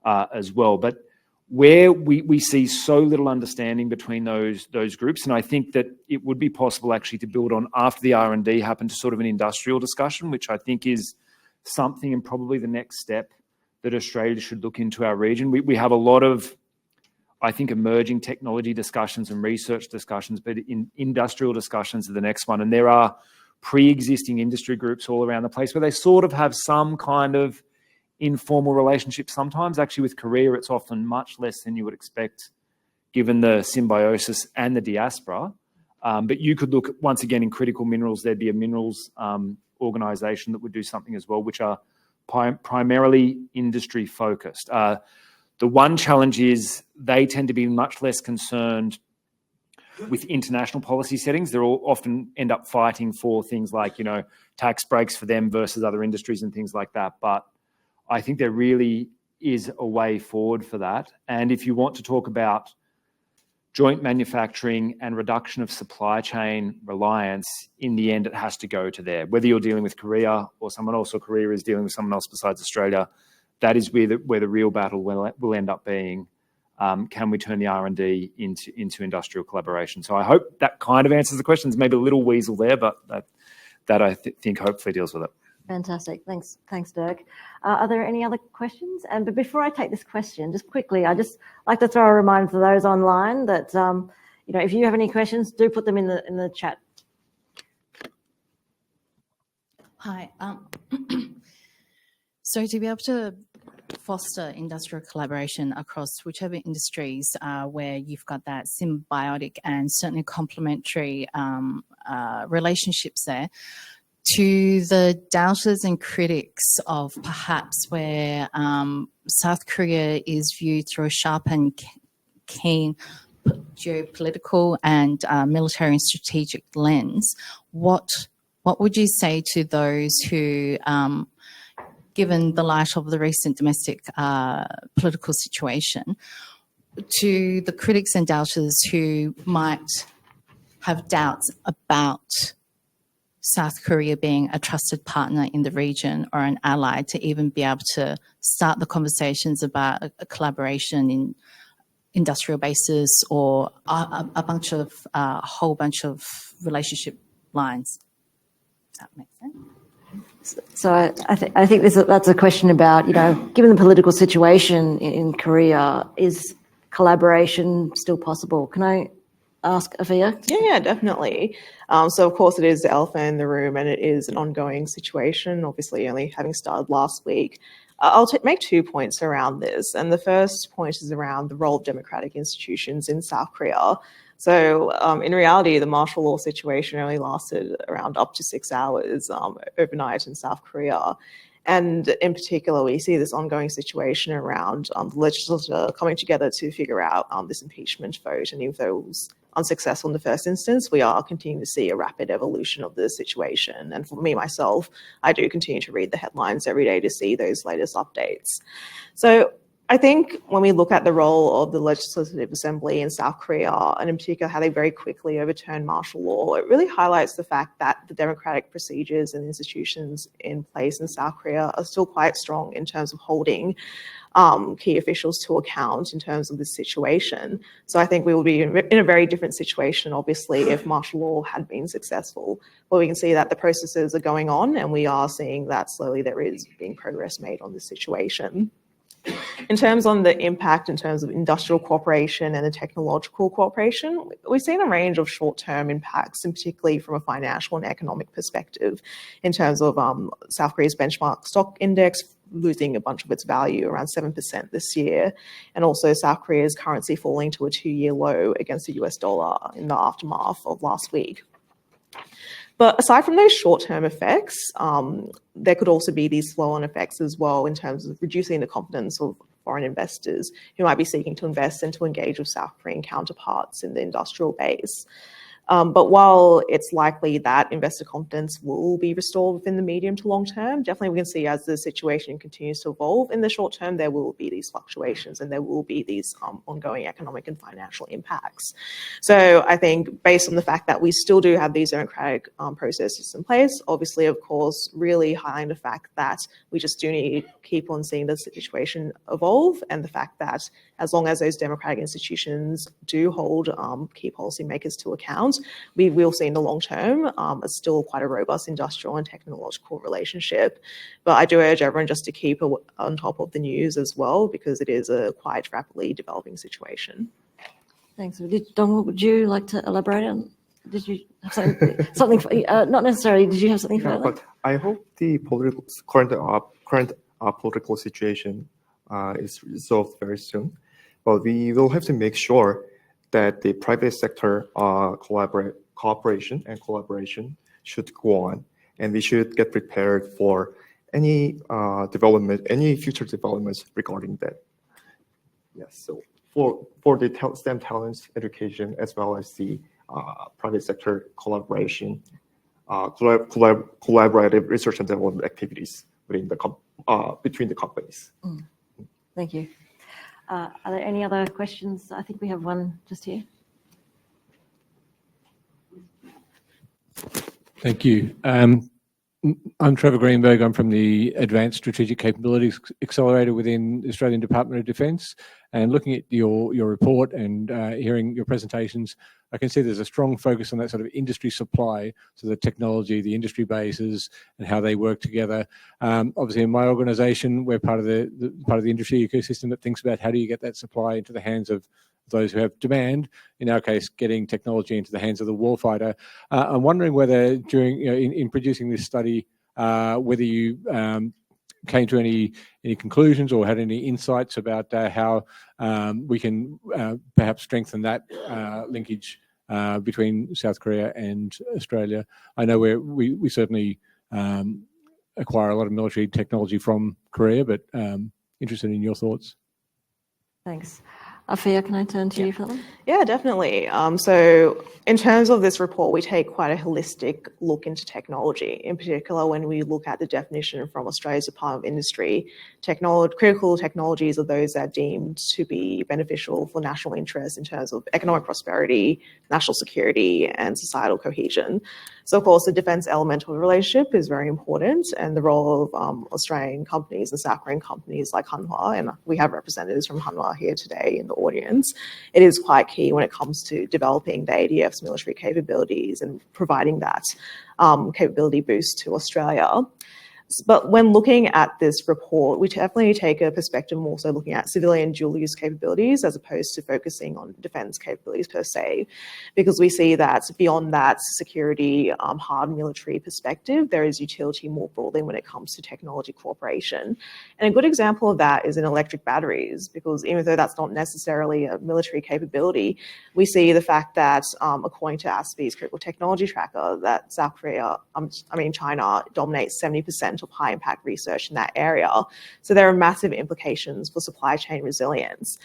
as well. But where we see so little understanding between those groups. And I think that it would be possible actually to build on after the R&D happened to sort of an industrial discussion, which I think is something and probably the next step that Australia should look into our region. We have a lot of, I think, emerging technology discussions and research discussions, but industrial discussions are the next one. And there are pre-existing industry groups all around the place where they sort of have some kind of informal relationship. Sometimes actually with Korea, it's often much less than you would expect given the symbiosis and the diaspora. But you could look, once again, in critical minerals, there'd be a minerals organization that would do something as well, which are primarily industry focused. The one challenge is they tend to be much less concerned with international policy settings. They're all often end up fighting for things like, you know, tax breaks for them versus other industries and things like that. But I think there really is a way forward for that. And if you want to talk about joint manufacturing and reduction of supply chain reliance, in the end, it has to go to there. Whether you're dealing with Korea or someone else, or Korea is dealing with someone else besides Australia, that is where the real battle will end up being. Can we turn the R&D into industrial collaboration? So I hope that kind of answers the questions. Maybe a little weasel there, but that I think hopefully deals with it. Fantastic. Thanks, Dirk. Are there any other questions? But before I take this question, just quickly, I just like to throw a reminder to those online that you know, if you have any questions, do put them in the chat. Hi. So to be able to foster industrial collaboration across whichever industries where you've got that symbiotic and certainly complementary relationships there, to the doubters and critics of perhaps where South Korea is viewed through a sharp and keen geopolitical and military and strategic lens, what would you say to those who, given the light of the recent domestic political situation, to the critics and doubters who might have doubts about South Korea being a trusted partner in the region or an ally to even be able to start the conversations about a collaboration in industrial basis or a whole bunch of relationship lines? Does that make sense? So I think that's a question about, you know, given the political situation in Korea, is collaboration still possible? Can I ask Afeeya? Yeah, definitely. So of course it is the elephant in the room and it is an ongoing situation, obviously only having started last week. I'll make 2 points around this. And the first point is around the role of democratic institutions in South Korea. So in reality, the martial law situation only lasted around up to 6 hours overnight in South Korea. And in particular, we see this ongoing situation around the legislature coming together to figure out this impeachment vote. And even though it was unsuccessful in the first instance, we are continuing to see a rapid evolution of the situation. And for me, myself, I do continue to read the headlines every day to see those latest updates. So I think when we look at the role of the Legislative Assembly in South Korea, and in particular how they very quickly overturned martial law, it really highlights the fact that the democratic procedures and institutions in place in South Korea are still quite strong in terms of holding key officials to account in terms of this situation. So I think we will be in a very different situation, obviously, if martial law had been successful. But we can see that the processes are going on, and we are seeing that slowly there is being progress made on this situation. In terms of the impact in terms of industrial cooperation and the technological cooperation, we've seen a range of short-term impacts, and particularly from a financial and economic perspective, in terms of South Korea's benchmark stock index losing a bunch of its value, around 7% this year, and also South Korea's currency falling to a 2-year low against the US dollar in the aftermath of last week. But aside from those short-term effects, there could also be these flow-on effects as well in terms of reducing the confidence of foreign investors who might be seeking to invest and to engage with South Korean counterparts in the industrial base. But while it's likely that investor confidence will be restored within the medium to long term, definitely we can see as the situation continues to evolve, in the short term, there will be these fluctuations and there will be these ongoing economic and financial impacts. So I think based on the fact that we still do have these democratic processes in place, obviously, of course, really highlighting the fact that we just do need to keep on seeing the situation evolve, and the fact that as long as those democratic institutions do hold key policymakers to account, we will see in the long term still quite a robust industrial and technological relationship. But I do urge everyone just to keep on top of the news as well, because it is a quite rapidly developing situation. Thanks. Donald, would you like to elaborate on? Did you have something? Not necessarily. Did you have something further? But I hope the current political situation is resolved very soon. But we will have to make sure that the private sector cooperation and collaboration should go on, and we should get prepared for any development, any future developments regarding that. Yes. So for the STEM talents education, as well as the private sector collaboration, collaborative research and development activities within between the companies. Thank you. Are there any other questions? I think we have one just here. Thank you. I'm Trevor Greenberg. I'm from the Advanced Strategic Capabilities Accelerator within the Australian Department of Defence. And looking at your report and hearing your presentations, I can see there's a strong focus on that sort of industry supply, so the technology, the industry bases, and how they work together. Obviously, in my organisation, we're part of the industry ecosystem that thinks about how do you get that supply into the hands of those who have demand, in our case, getting technology into the hands of the warfighter. I'm wondering whether during, in producing this study, whether you came to any conclusions or had any insights about how we can perhaps strengthen that linkage between South Korea and Australia. I know we certainly acquire a lot of military technology from Korea, but interested in your thoughts. Thanks. Afeeya, can I turn to you for that? Yeah, definitely. So in terms of this report, we take quite a holistic look into technology. In particular, when we look at the definition from Australia's Department of Industry, critical technologies are those that are deemed to be beneficial for national interest in terms of economic prosperity, national security, and societal cohesion. So, of course, the defence element of the relationship is very important, and the role of Australian companies and South Korean companies like Hanwha, and we have representatives from Hanwha here today in the audience, it is quite key when it comes to developing the ADF's military capabilities and providing that capability boost to Australia. But when looking at this report, we definitely take a perspective more so looking at civilian dual-use capabilities as opposed to focusing on defence capabilities per se, because we see that beyond that security, hard military perspective, there is utility more broadly when it comes to technology cooperation. And a good example of that is in electric batteries, because even though that's not necessarily a military capability, we see the fact that according to ASPI's critical technology tracker, that China dominates 70% of high impact research in that area. So there are massive implications for supply chain resilience.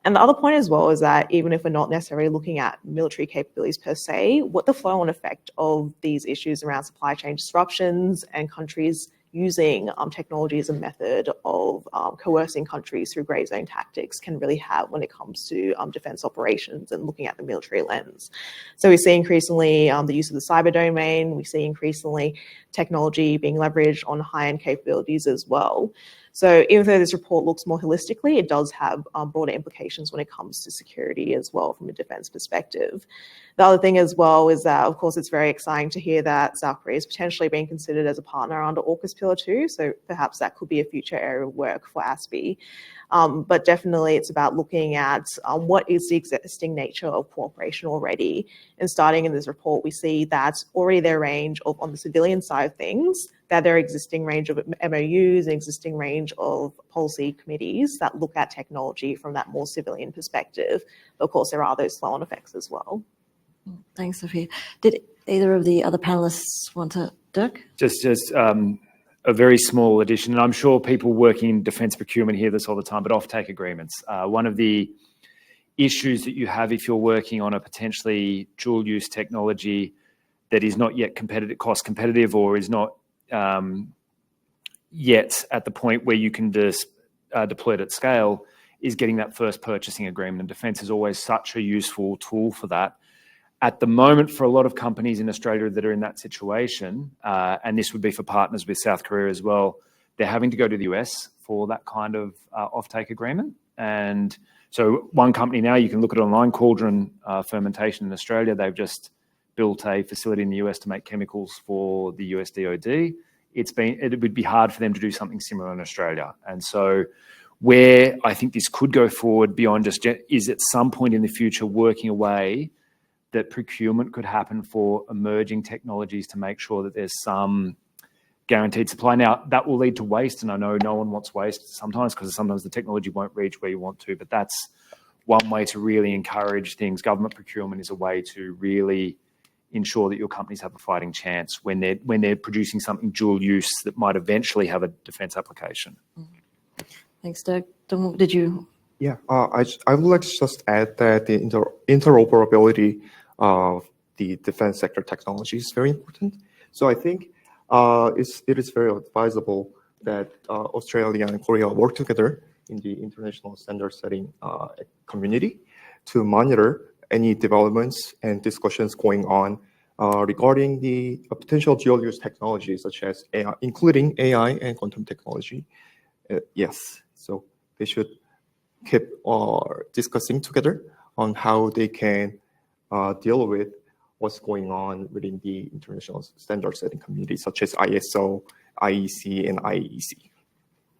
And the other point as well is that even if we're not necessarily looking at military capabilities per se, what the flow on effect of these issues around supply chain disruptions and countries using technology as a method of coercing countries through grey zone tactics can really have when it comes to defence operations and looking at the military lens. So we see increasingly the use of the cyber domain, we see increasingly technology being leveraged on high-end capabilities as well. So even though this report looks more holistically, it does have broader implications when it comes to security as well from a defence perspective. The other thing as well is that, of course, it's very exciting to hear that South Korea is potentially being considered as a partner under AUKUS Pillar 2, so perhaps that could be a future area of work for ASPI. But definitely it's about looking at what is the existing nature of cooperation already. And starting in this report, we see that already there range of, on the civilian side of things, that there are existing range of MOUs and existing range of policy committees that look at technology from that more civilian perspective. But of course, there are those flow-on effects as well. Thanks, Sophia. Did either of the other panelists want to, Dirk? Just a very small addition, and I'm sure people working in defence procurement hear this all the time, but offtake agreements. One of the issues that you have if you're working on a potentially dual-use technology that is not yet cost competitive or is not yet at the point where you can deploy it at scale, is getting that first purchasing agreement. And defence is always such a useful tool for that. At the moment, for a lot of companies in Australia that are in that situation, and this would be for partners with South Korea as well, they're having to go to the US for that kind of offtake agreement. And so one company now, you can look at online, Cauldron Fermentation in Australia. They've just built a facility in the US to make chemicals for the US DoD. It would be hard for them to do something similar in Australia. And so where I think this could go forward beyond just is at some point in the future working a way that procurement could happen for emerging technologies to make sure that there's some guaranteed supply. Now, that will lead to waste, and I know no one wants waste sometimes because sometimes the technology won't reach where you want to, but that's one way to really encourage things. Government procurement is a way to really ensure that your companies have a fighting chance when they're producing something dual use that might eventually have a defence application. Thanks, Doug. Dong, did you? Yeah, I would like to just add that the interoperability of the defense sector technology is very important. So I think it is very advisable that Australia and Korea work together in the international standard setting community to monitor any developments and discussions going on regarding the potential dual-use technologies such as AI, including AI and quantum technology. Yes, so they should keep discussing together on how they can deal with what's going on within the international standard setting community, such as ISO, IEC, and IEC.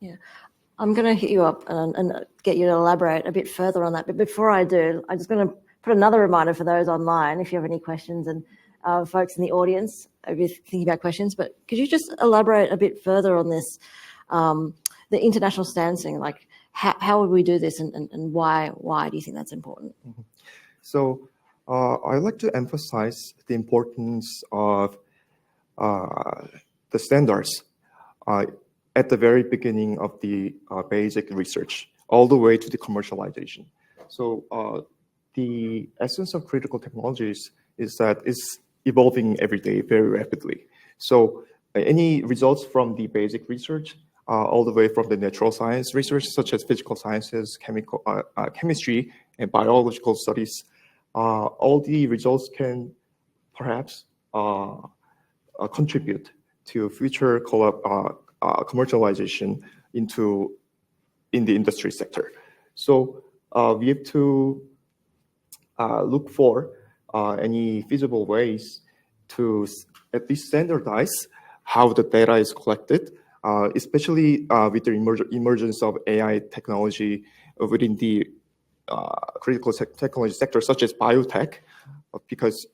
Yeah, I'm going to hit you up and get you to elaborate a bit further on that. But before I do, I'm just going to put another reminder for those online, if you have any questions, and folks in the audience, I'll be thinking about questions, but could you just elaborate a bit further on this, the international standing, like how would we do this and why do you think that's important? Mm-hmm. So I'd like to emphasize the importance of the standards at the very beginning of the basic research, all the way to the commercialization. So the essence of critical technologies is that it's evolving every day very rapidly. So any results from the basic research, all the way from the natural science research, such as physical sciences, chemistry, and biological studies, all the results can perhaps contribute to future commercialization in the industry sector. So we have to look for any feasible ways to at least standardize how the data is collected, especially with the emergence of AI technology within the critical technology sector, such as biotech, because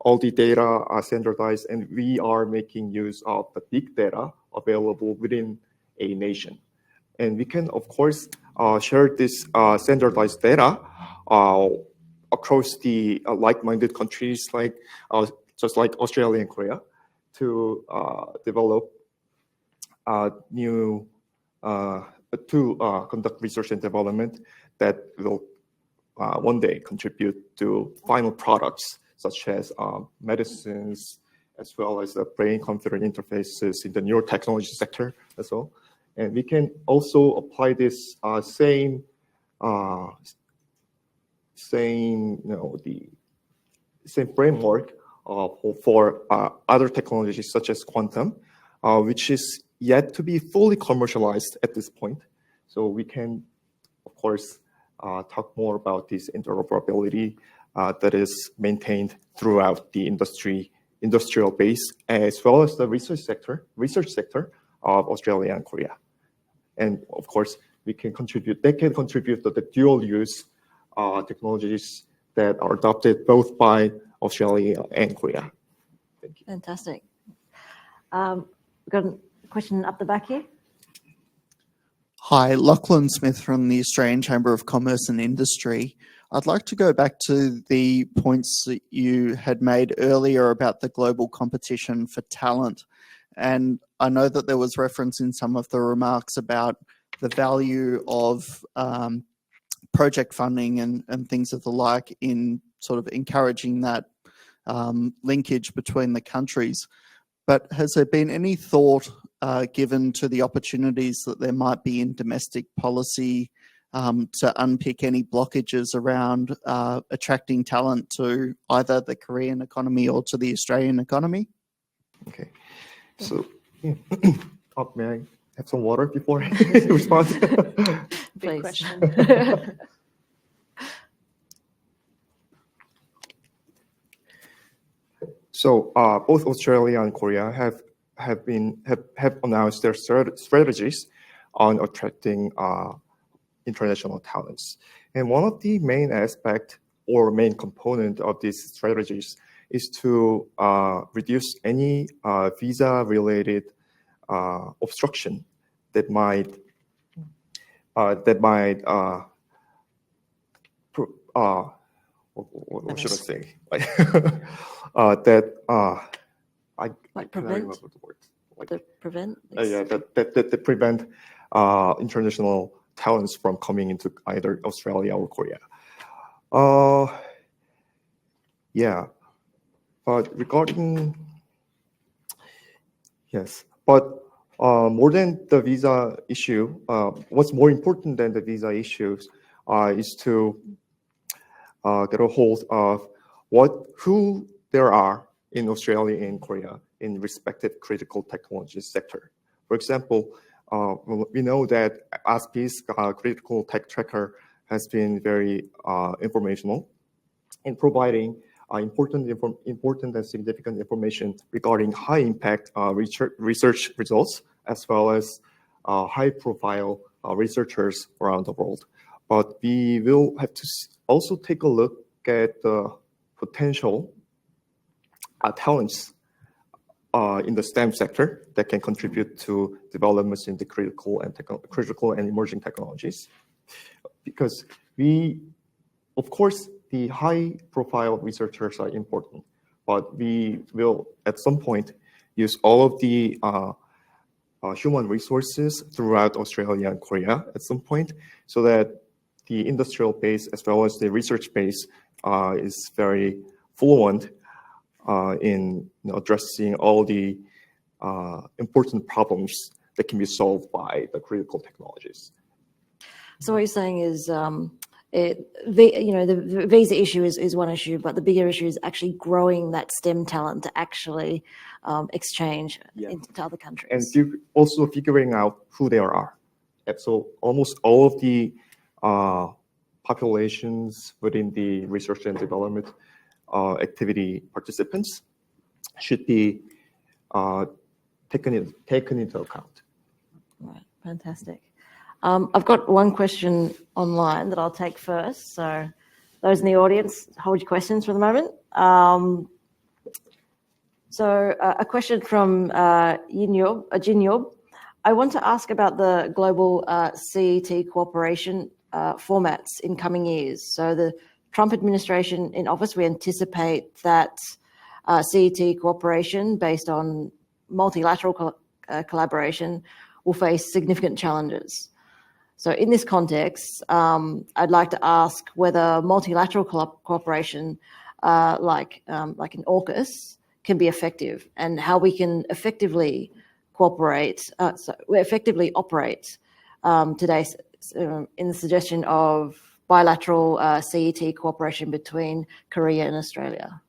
all the data are standardized, and we are making use of the big data available within a nation. And we can, of course, share this standardized data across the like-minded countries, just like Australia and Korea, to develop conduct research and development that will one day contribute to final products such as medicines, as well as the brain-computer interfaces in the neurotechnology sector as well. And we can also apply this same framework for other technologies such as quantum, which is yet to be fully commercialized at this point. So we can, of course, talk more about this interoperability that is maintained throughout the industrial base, as well as the research sector of Australia and Korea. And of course, they can contribute to the dual use technologies that are adopted both by Australia and Korea. Thank you. Fantastic. We've got a question up the back here. Hi, Lachlan Smith from the Australian Chamber of Commerce and Industry. I'd like to go back to the points that you had made earlier about the global competition for talent. And I know that there was reference in some of the remarks about the value of project funding and things of the like in sort of encouraging that linkage between the countries. But has there been any thought given to the opportunities that there might be in domestic policy to unpick any blockages around attracting talent to either the Korean economy or to the Australian economy? Okay, so may I have some water before I respond? Big Please. question. So both Australia and Korea have announced their strategies on attracting international talents. And one of the main aspect or main component of these strategies is to reduce any visa-related obstruction that might what should I say? Like can I prevent? remember the word? Like, The prevent? that prevent international talents from coming into either Australia or Korea. Yeah, but regarding yes, but more than the visa issue, what's more important than the visa issues is to get a hold of who there are in Australia and Korea in respective critical technology sector. For example, we know that ASPI's critical tech tracker has been very informational in providing important and significant information regarding high impact research results, as well as high profile researchers around the world. But we will have to also take a look at the potential talents in the STEM sector that can contribute to developments in the critical and emerging technologies. Because of course, the high profile researchers are important, but we will at some point use all of the human resources throughout Australia and Korea at some point, so that the industrial base as well as the research base is very fluent in addressing all the important problems that can be solved by the critical technologies. So what you're saying is, the visa issue is one issue, but the bigger issue is actually growing that STEM talent to actually exchange into other countries. And also figuring out who they are. And so almost all of the populations within the research and development activity participants should be taken into account. Right, fantastic. I've got one question online that I'll take first. So those in the audience, hold your questions for the moment. So a question from Jin Yob. I want to ask about the global CET cooperation formats in coming years. So the Trump administration in office, we anticipate that CET cooperation based on multilateral collaboration will face significant challenges. So in this context, I'd like to ask whether multilateral cooperation, like in AUKUS, can be effective, and how we can effectively operate today in the suggestion of bilateral CET cooperation between Korea and Australia.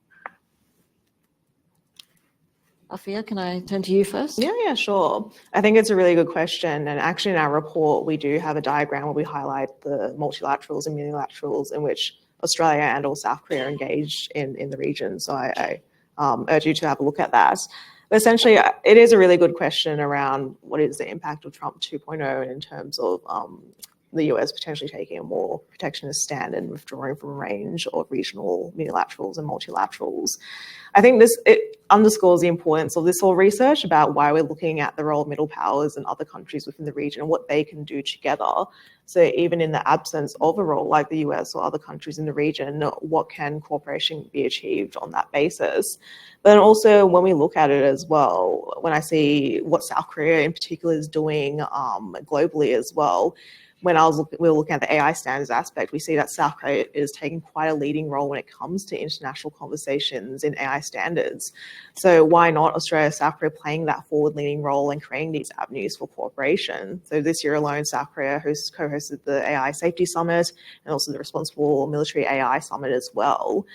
Afeeya, can I turn to you first? Yeah, sure. I think it's a really good question. And actually in our report, we do have a diagram where we highlight the multilaterals and unilaterals in which Australia and or South Korea are engaged in the region. So I urge you to have a look at that. But essentially, it is a really good question around what is the impact of Trump 2.0 in terms of the US potentially taking a more protectionist stand and withdrawing from a range of regional unilaterals and multilaterals. I think it underscores the importance of this whole research about why we're looking at the role of middle powers and other countries within the region and what they can do together. So even in the absence of a role like the US or other countries in the region, what can cooperation be achieved on that basis? But then also when we look at it as well, when I see what South Korea in particular is doing globally as well, when we were looking at the AI standards aspect, we see that South Korea is taking quite a leading role when it comes to international conversations in AI standards. So why not Australia, South Korea playing that forward-leaning role and creating these avenues for cooperation? So this year alone, South Korea co-hosted the AI Safety Summit and also the Responsible Military AI Summit as well.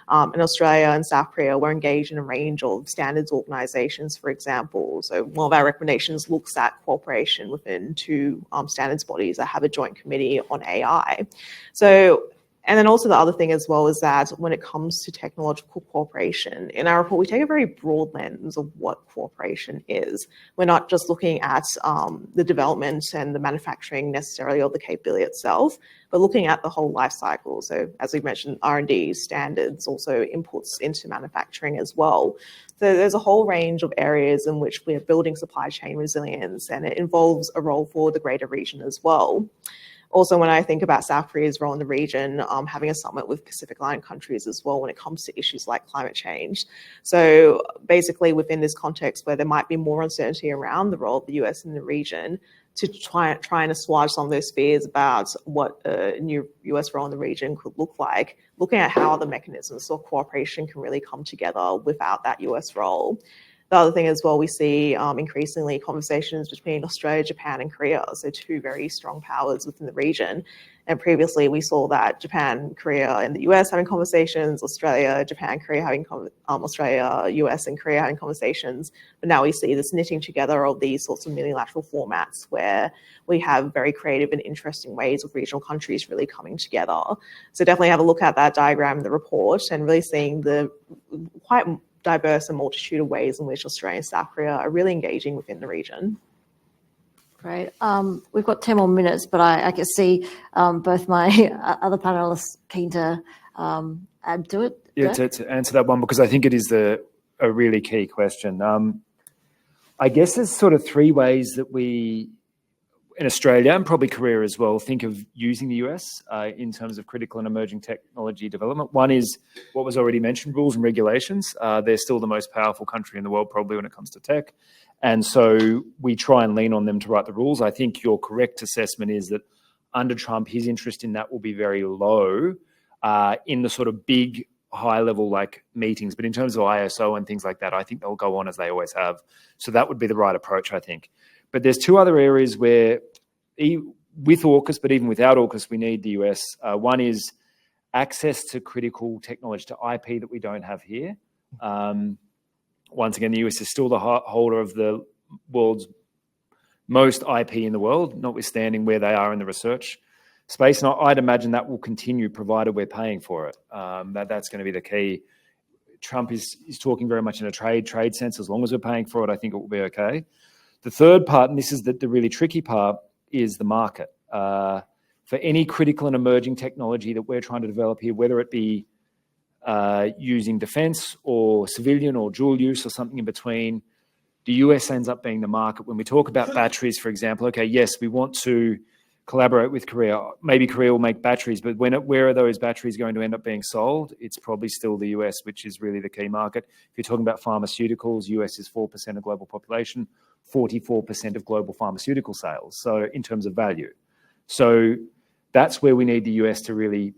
In Australia and South Korea, we're engaged in a range of standards organizations, for example. So one of our recommendations looks at cooperation within two standards bodies that have a joint committee on AI. So, and then also the other thing as well is that when it comes to technological cooperation, in our report, we take a very broad lens of what cooperation is. We're not just looking at the development and the manufacturing necessarily of the capability itself, but looking at the whole life cycle. So as we mentioned, R&D standards, also inputs into manufacturing as well. So there's a whole range of areas in which we're building supply chain resilience, and it involves a role for the greater region as well. Also, when I think about South Korea's role in the region, having a summit with Pacific Island countries as well when it comes to issues like climate change. So basically within this context where there might be more uncertainty around the role of the US in the region, to try and assuage some of those fears about what a new US role in the region could look like, looking at how other mechanisms of cooperation can really come together without that US role. The other thing as well, we see increasingly conversations between Australia, Japan, and Korea, so two very strong powers within the region. And previously, we saw that Japan, Korea, and the US having conversations, Australia, Japan, Korea having Australia, US, and Korea having conversations. But now we see this knitting together of these sorts of multilateral formats where we have very creative and interesting ways of regional countries really coming together. So definitely have a look at that diagram in the report and really seeing the quite diverse and multitude of ways in which Australia and South Korea are really engaging within the region. Great. We've got 10 more minutes, but I can see both my other panelists keen to add to it. Yeah, to answer that one, because I think it is a really key question. I guess there's sort of three ways that we, in Australia and probably Korea as well, think of using the US in terms of critical and emerging technology development. One is what was already mentioned, rules and regulations. They're still the most powerful country in the world probably when it comes to tech. And so we try and lean on them to write the rules. I think your correct assessment is that under Trump, his interest in that will be very low in the sort of big high-level like meetings. But in terms of ISO and things like that, I think they'll go on as they always have. So that would be the right approach, I think. But there's two other areas where, with AUKUS, but even without AUKUS, we need the US. One is access to critical technology, to IP that we don't have here. Once again, the US is still the holder of the world's most IP in the world, notwithstanding where they are in the research space. And I'd imagine that will continue provided we're paying for it. That's going to be the key. Trump is talking very much in a trade sense. As long as we're paying for it, I think it will be okay. The third part, and this is the really tricky part, is the market. For any critical and emerging technology that we're trying to develop here, whether it be using defense or civilian or dual use or something in between, the US ends up being the market. When we talk about batteries, for example, okay, yes, we want to collaborate with Korea. Maybe Korea will make batteries, but where are those batteries going to end up being sold? It's probably still the US, which is really the key market. If you're talking about pharmaceuticals, US is 4% of global population, 44% of global pharmaceutical sales, so in terms of value. So that's where we need the US to really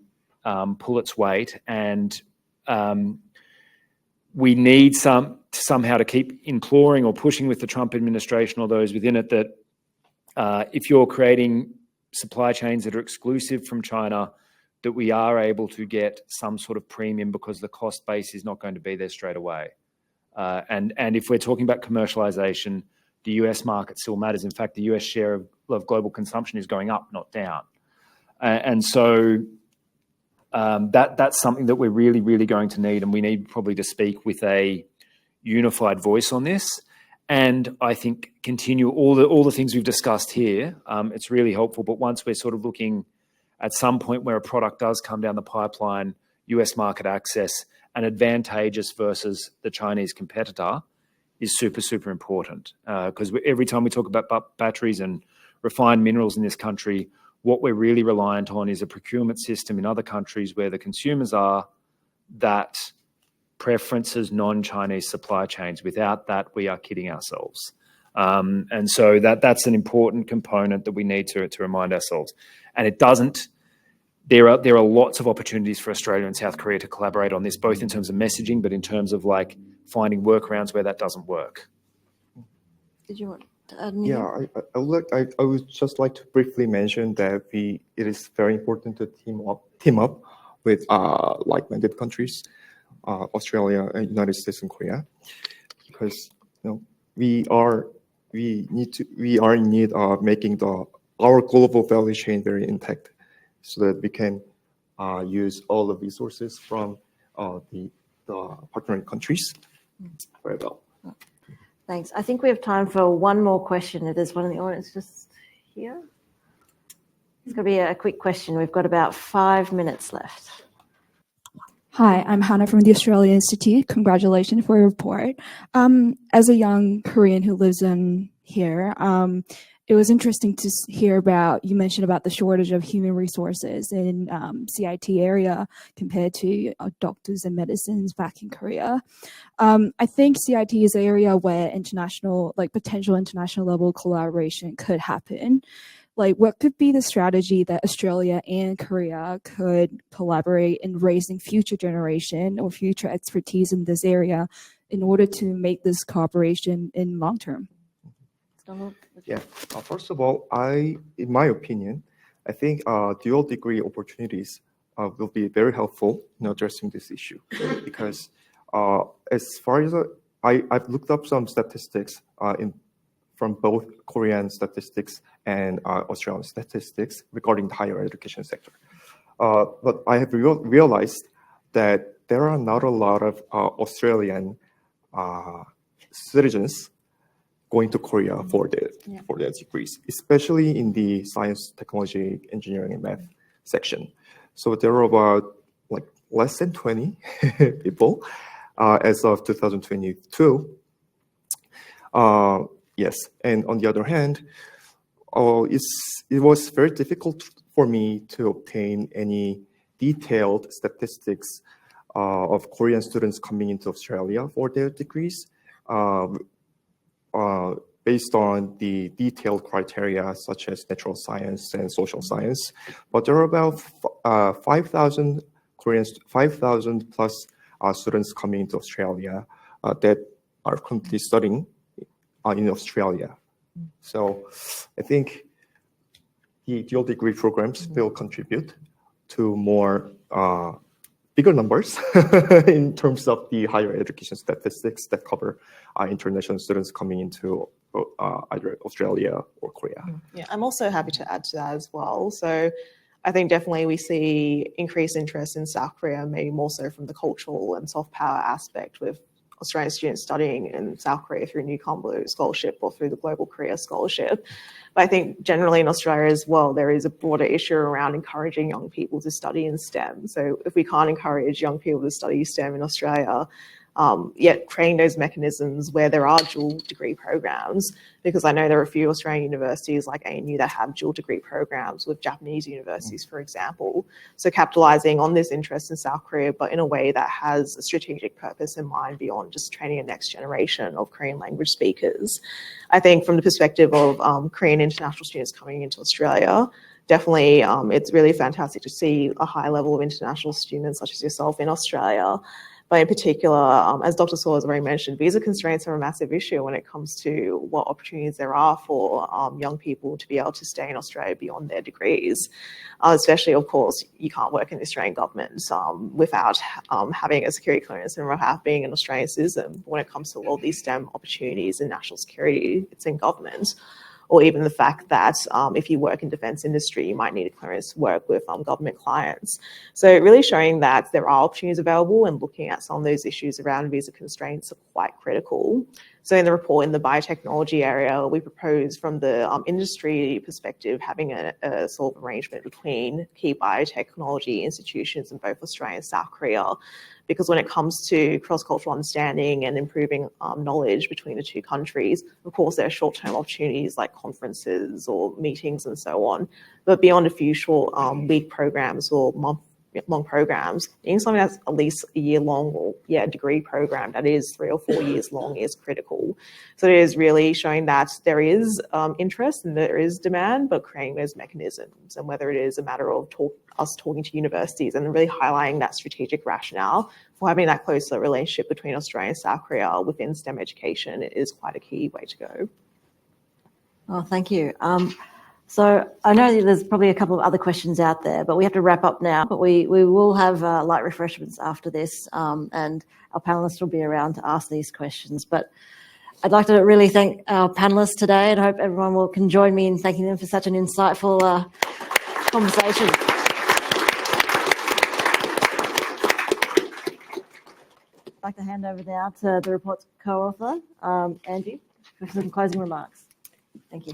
pull its weight, and we need somehow to keep imploring or pushing with the Trump administration or those within it that if you're creating supply chains that are exclusive from China, that we are able to get some sort of premium because the cost base is not going to be there straight away. And if we're talking about commercialization, the US market still matters. In fact, the US share of global consumption is going up, not down. And so that's something that we're really, really going to need, and we need probably to speak with a unified voice on this. And I think continue all the things we've discussed here. It's really helpful, but once we're sort of looking at some point where a product does come down the pipeline, US market access, and advantageous versus the Chinese competitor is super, super important. Because every time we talk about batteries and refined minerals in this country, what we're really reliant on is a procurement system in other countries where the consumers are that preferences non-Chinese supply chains. Without that, we are kidding ourselves. And so that's an important component that we need to remind ourselves. And it doesn't, there are lots of opportunities for Australia and South Korea to collaborate on this, both in terms of messaging, but in terms of like finding workarounds where that doesn't work. Did you want to add anything? Yeah, I would just like to briefly mention that it is very important to team up with like-minded countries, Australia, United States, and Korea, because we are in need of making our global value chain very intact, so that we can use all the resources from the partnering countries very well. Thanks. I think we have time for one more question. If there's one in the audience just here. It's going to be a quick question. We've got about 5 minutes left. Hi, I'm Hannah from the Australia Institute. Congratulations for your report. As a young Korean who lives in here, it was interesting to hear about, you mentioned about the shortage of human resources in CIT area compared to doctors and medicines back in Korea. I think CIT is an area where potential international level collaboration could happen. Like, what could be the strategy that Australia and Korea could collaborate in raising future generation or future expertise in this area in order to make this cooperation in long term? Yeah. First of all, in my opinion, I think dual degree opportunities will be very helpful in addressing this issue, because as far as I've looked up some statistics from both Korean statistics and Australian statistics regarding the higher education sector. But I have realized that there are not a lot of Australian citizens going to Korea for their degrees, especially in the science, technology, engineering, and math section. So there are about less than 20 people as of 2022. Yes, and on the other hand, it was very difficult for me to obtain any detailed statistics of Korean students coming into Australia for their degrees, based on the detailed criteria such as natural science and social science. But there are about 5,000 plus students coming into Australia that are currently studying in Australia. So I think the dual degree programs will contribute to more bigger numbers in terms of the higher education statistics that cover international students coming into either Australia or Korea. Yeah, I'm also happy to add to that as well. So I think definitely we see increased interest in South Korea, maybe more so from the cultural and soft power aspect, with Australian students studying in South Korea through Newcombe Scholarship or through the Global Korea Scholarship. But I think generally in Australia as well, there is a broader issue around encouraging young people to study in STEM. So if we can't encourage young people to study STEM in Australia, yet creating those mechanisms where there are dual degree programs, because I know there are a few Australian universities like ANU that have dual degree programs with Japanese universities, for example. So capitalizing on this interest in South Korea, but in a way that has a strategic purpose in mind beyond just training a next generation of Korean language speakers. I think from the perspective of Korean international students coming into Australia, definitely it's really fantastic to see a high level of international students such as yourself in Australia. But in particular, as Dr. Saw has already mentioned, visa constraints are a massive issue when it comes to what opportunities there are for young people to be able to stay in Australia beyond their degrees. Especially, of course, you can't work in the Australian government without having a security clearance and without being an Australian citizen. When it comes to all these STEM opportunities in national security, it's in government. Or even the fact that if you work in defence industry, you might need a clearance to work with government clients. So really showing that there are opportunities available and looking at some of those issues around visa constraints are quite critical. So in the report, in the biotechnology area, we propose from the industry perspective, having a sort of arrangement between key biotechnology institutions in both Australia and South Korea. Because when it comes to cross-cultural understanding and improving knowledge between the two countries, of course, there are short-term opportunities like conferences or meetings and so on. But beyond a few short week programs or month long programs, being something that's at least a year long or a degree program that is 3 or 4 years long is critical. So it is really showing that there is interest and there is demand, but creating those mechanisms, and whether it is a matter of us talking to universities and really highlighting that strategic rationale for having that closer relationship between Australia and South Korea within STEM education is quite a key way to go. Oh, thank you. So I know that there's probably a couple of other questions out there, but we have to wrap up now. But we will have light refreshments after this, and our panelists will be around to ask these questions. But I'd like to really thank our panelists today, and hope everyone can join me in thanking them for such an insightful conversation. I'd like to hand over now to the report's co-author, Angie, for some closing remarks. Thank you.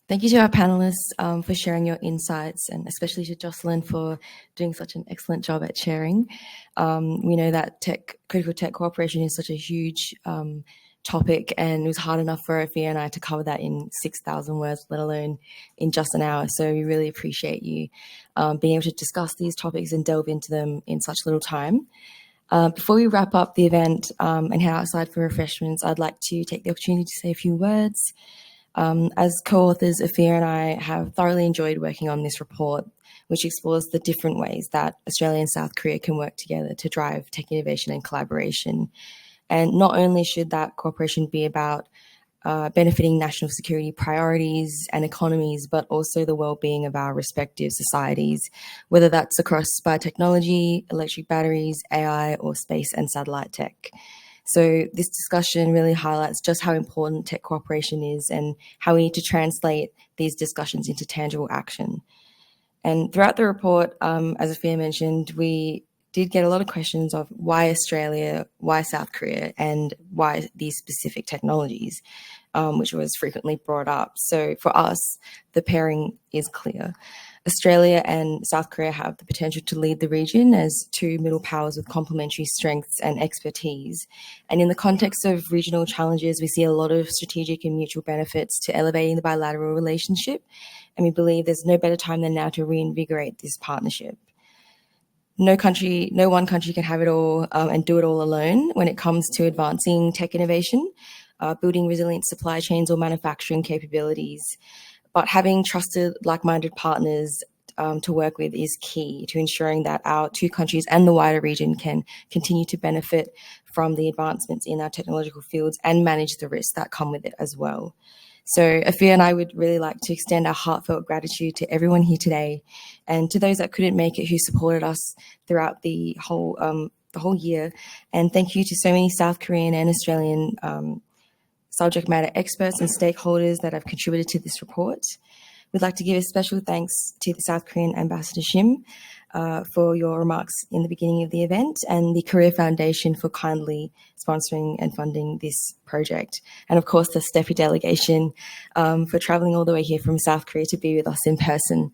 Thank you to our panelists for sharing your insights, and especially to Jocelyn for doing such an excellent job at sharing. We know that critical tech cooperation is such a huge topic, and it was hard enough for Afeeya and I to cover that in 6,000 words, let alone in just an hour. So we really appreciate you being able to discuss these topics and delve into them in such little time. Before we wrap up the event and head outside for refreshments, I'd like to take the opportunity to say a few words. As co-authors, Afeeya and I have thoroughly enjoyed working on this report, which explores the different ways that Australia and South Korea can work together to drive tech innovation and collaboration. And not only should that cooperation be about benefiting national security priorities and economies, but also the well-being of our respective societies, whether that's across biotechnology, electric batteries, AI, or space and satellite tech. So this discussion really highlights just how important tech cooperation is and how we need to translate these discussions into tangible action. And throughout the report, as Afeeya mentioned, we did get a lot of questions of why Australia, why South Korea, and why these specific technologies, which was frequently brought up. So for us, the pairing is clear. Australia and South Korea have the potential to lead the region as two middle powers with complementary strengths and expertise. And in the context of regional challenges, we see a lot of strategic and mutual benefits to elevating the bilateral relationship. And we believe there's no better time than now to reinvigorate this partnership. No one country can have it all and do it all alone when it comes to advancing tech innovation, building resilient supply chains or manufacturing capabilities. But having trusted, like-minded partners to work with is key to ensuring that our two countries and the wider region can continue to benefit from the advancements in our technological fields and manage the risks that come with it as well. So Afeeya and I would really like to extend our heartfelt gratitude to everyone here today, and to those that couldn't make it who supported us throughout the whole year. And thank you to so many South Korean and Australian subject matter experts and stakeholders that have contributed to this report. We'd like to give a special thanks to the South Korean Ambassador Shim for your remarks in the beginning of the event, and the Korea Foundation for kindly sponsoring and funding this project. And of course, the STEPI delegation for traveling all the way here from South Korea to be with us in person.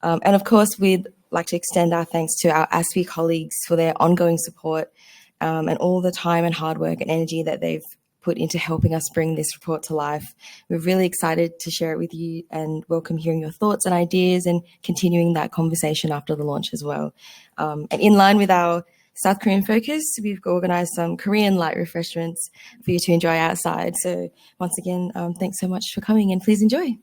And of course, we'd like to extend our thanks to our ASPI colleagues for their ongoing support and all the time and hard work and energy that they've put into helping us bring this report to life. We're really excited to share it with you and welcome hearing your thoughts and ideas and continuing that conversation after the launch as well. And in line with our South Korean focus, we've organised some Korean light refreshments for you to enjoy outside. So once again, thanks so much for coming, and please enjoy.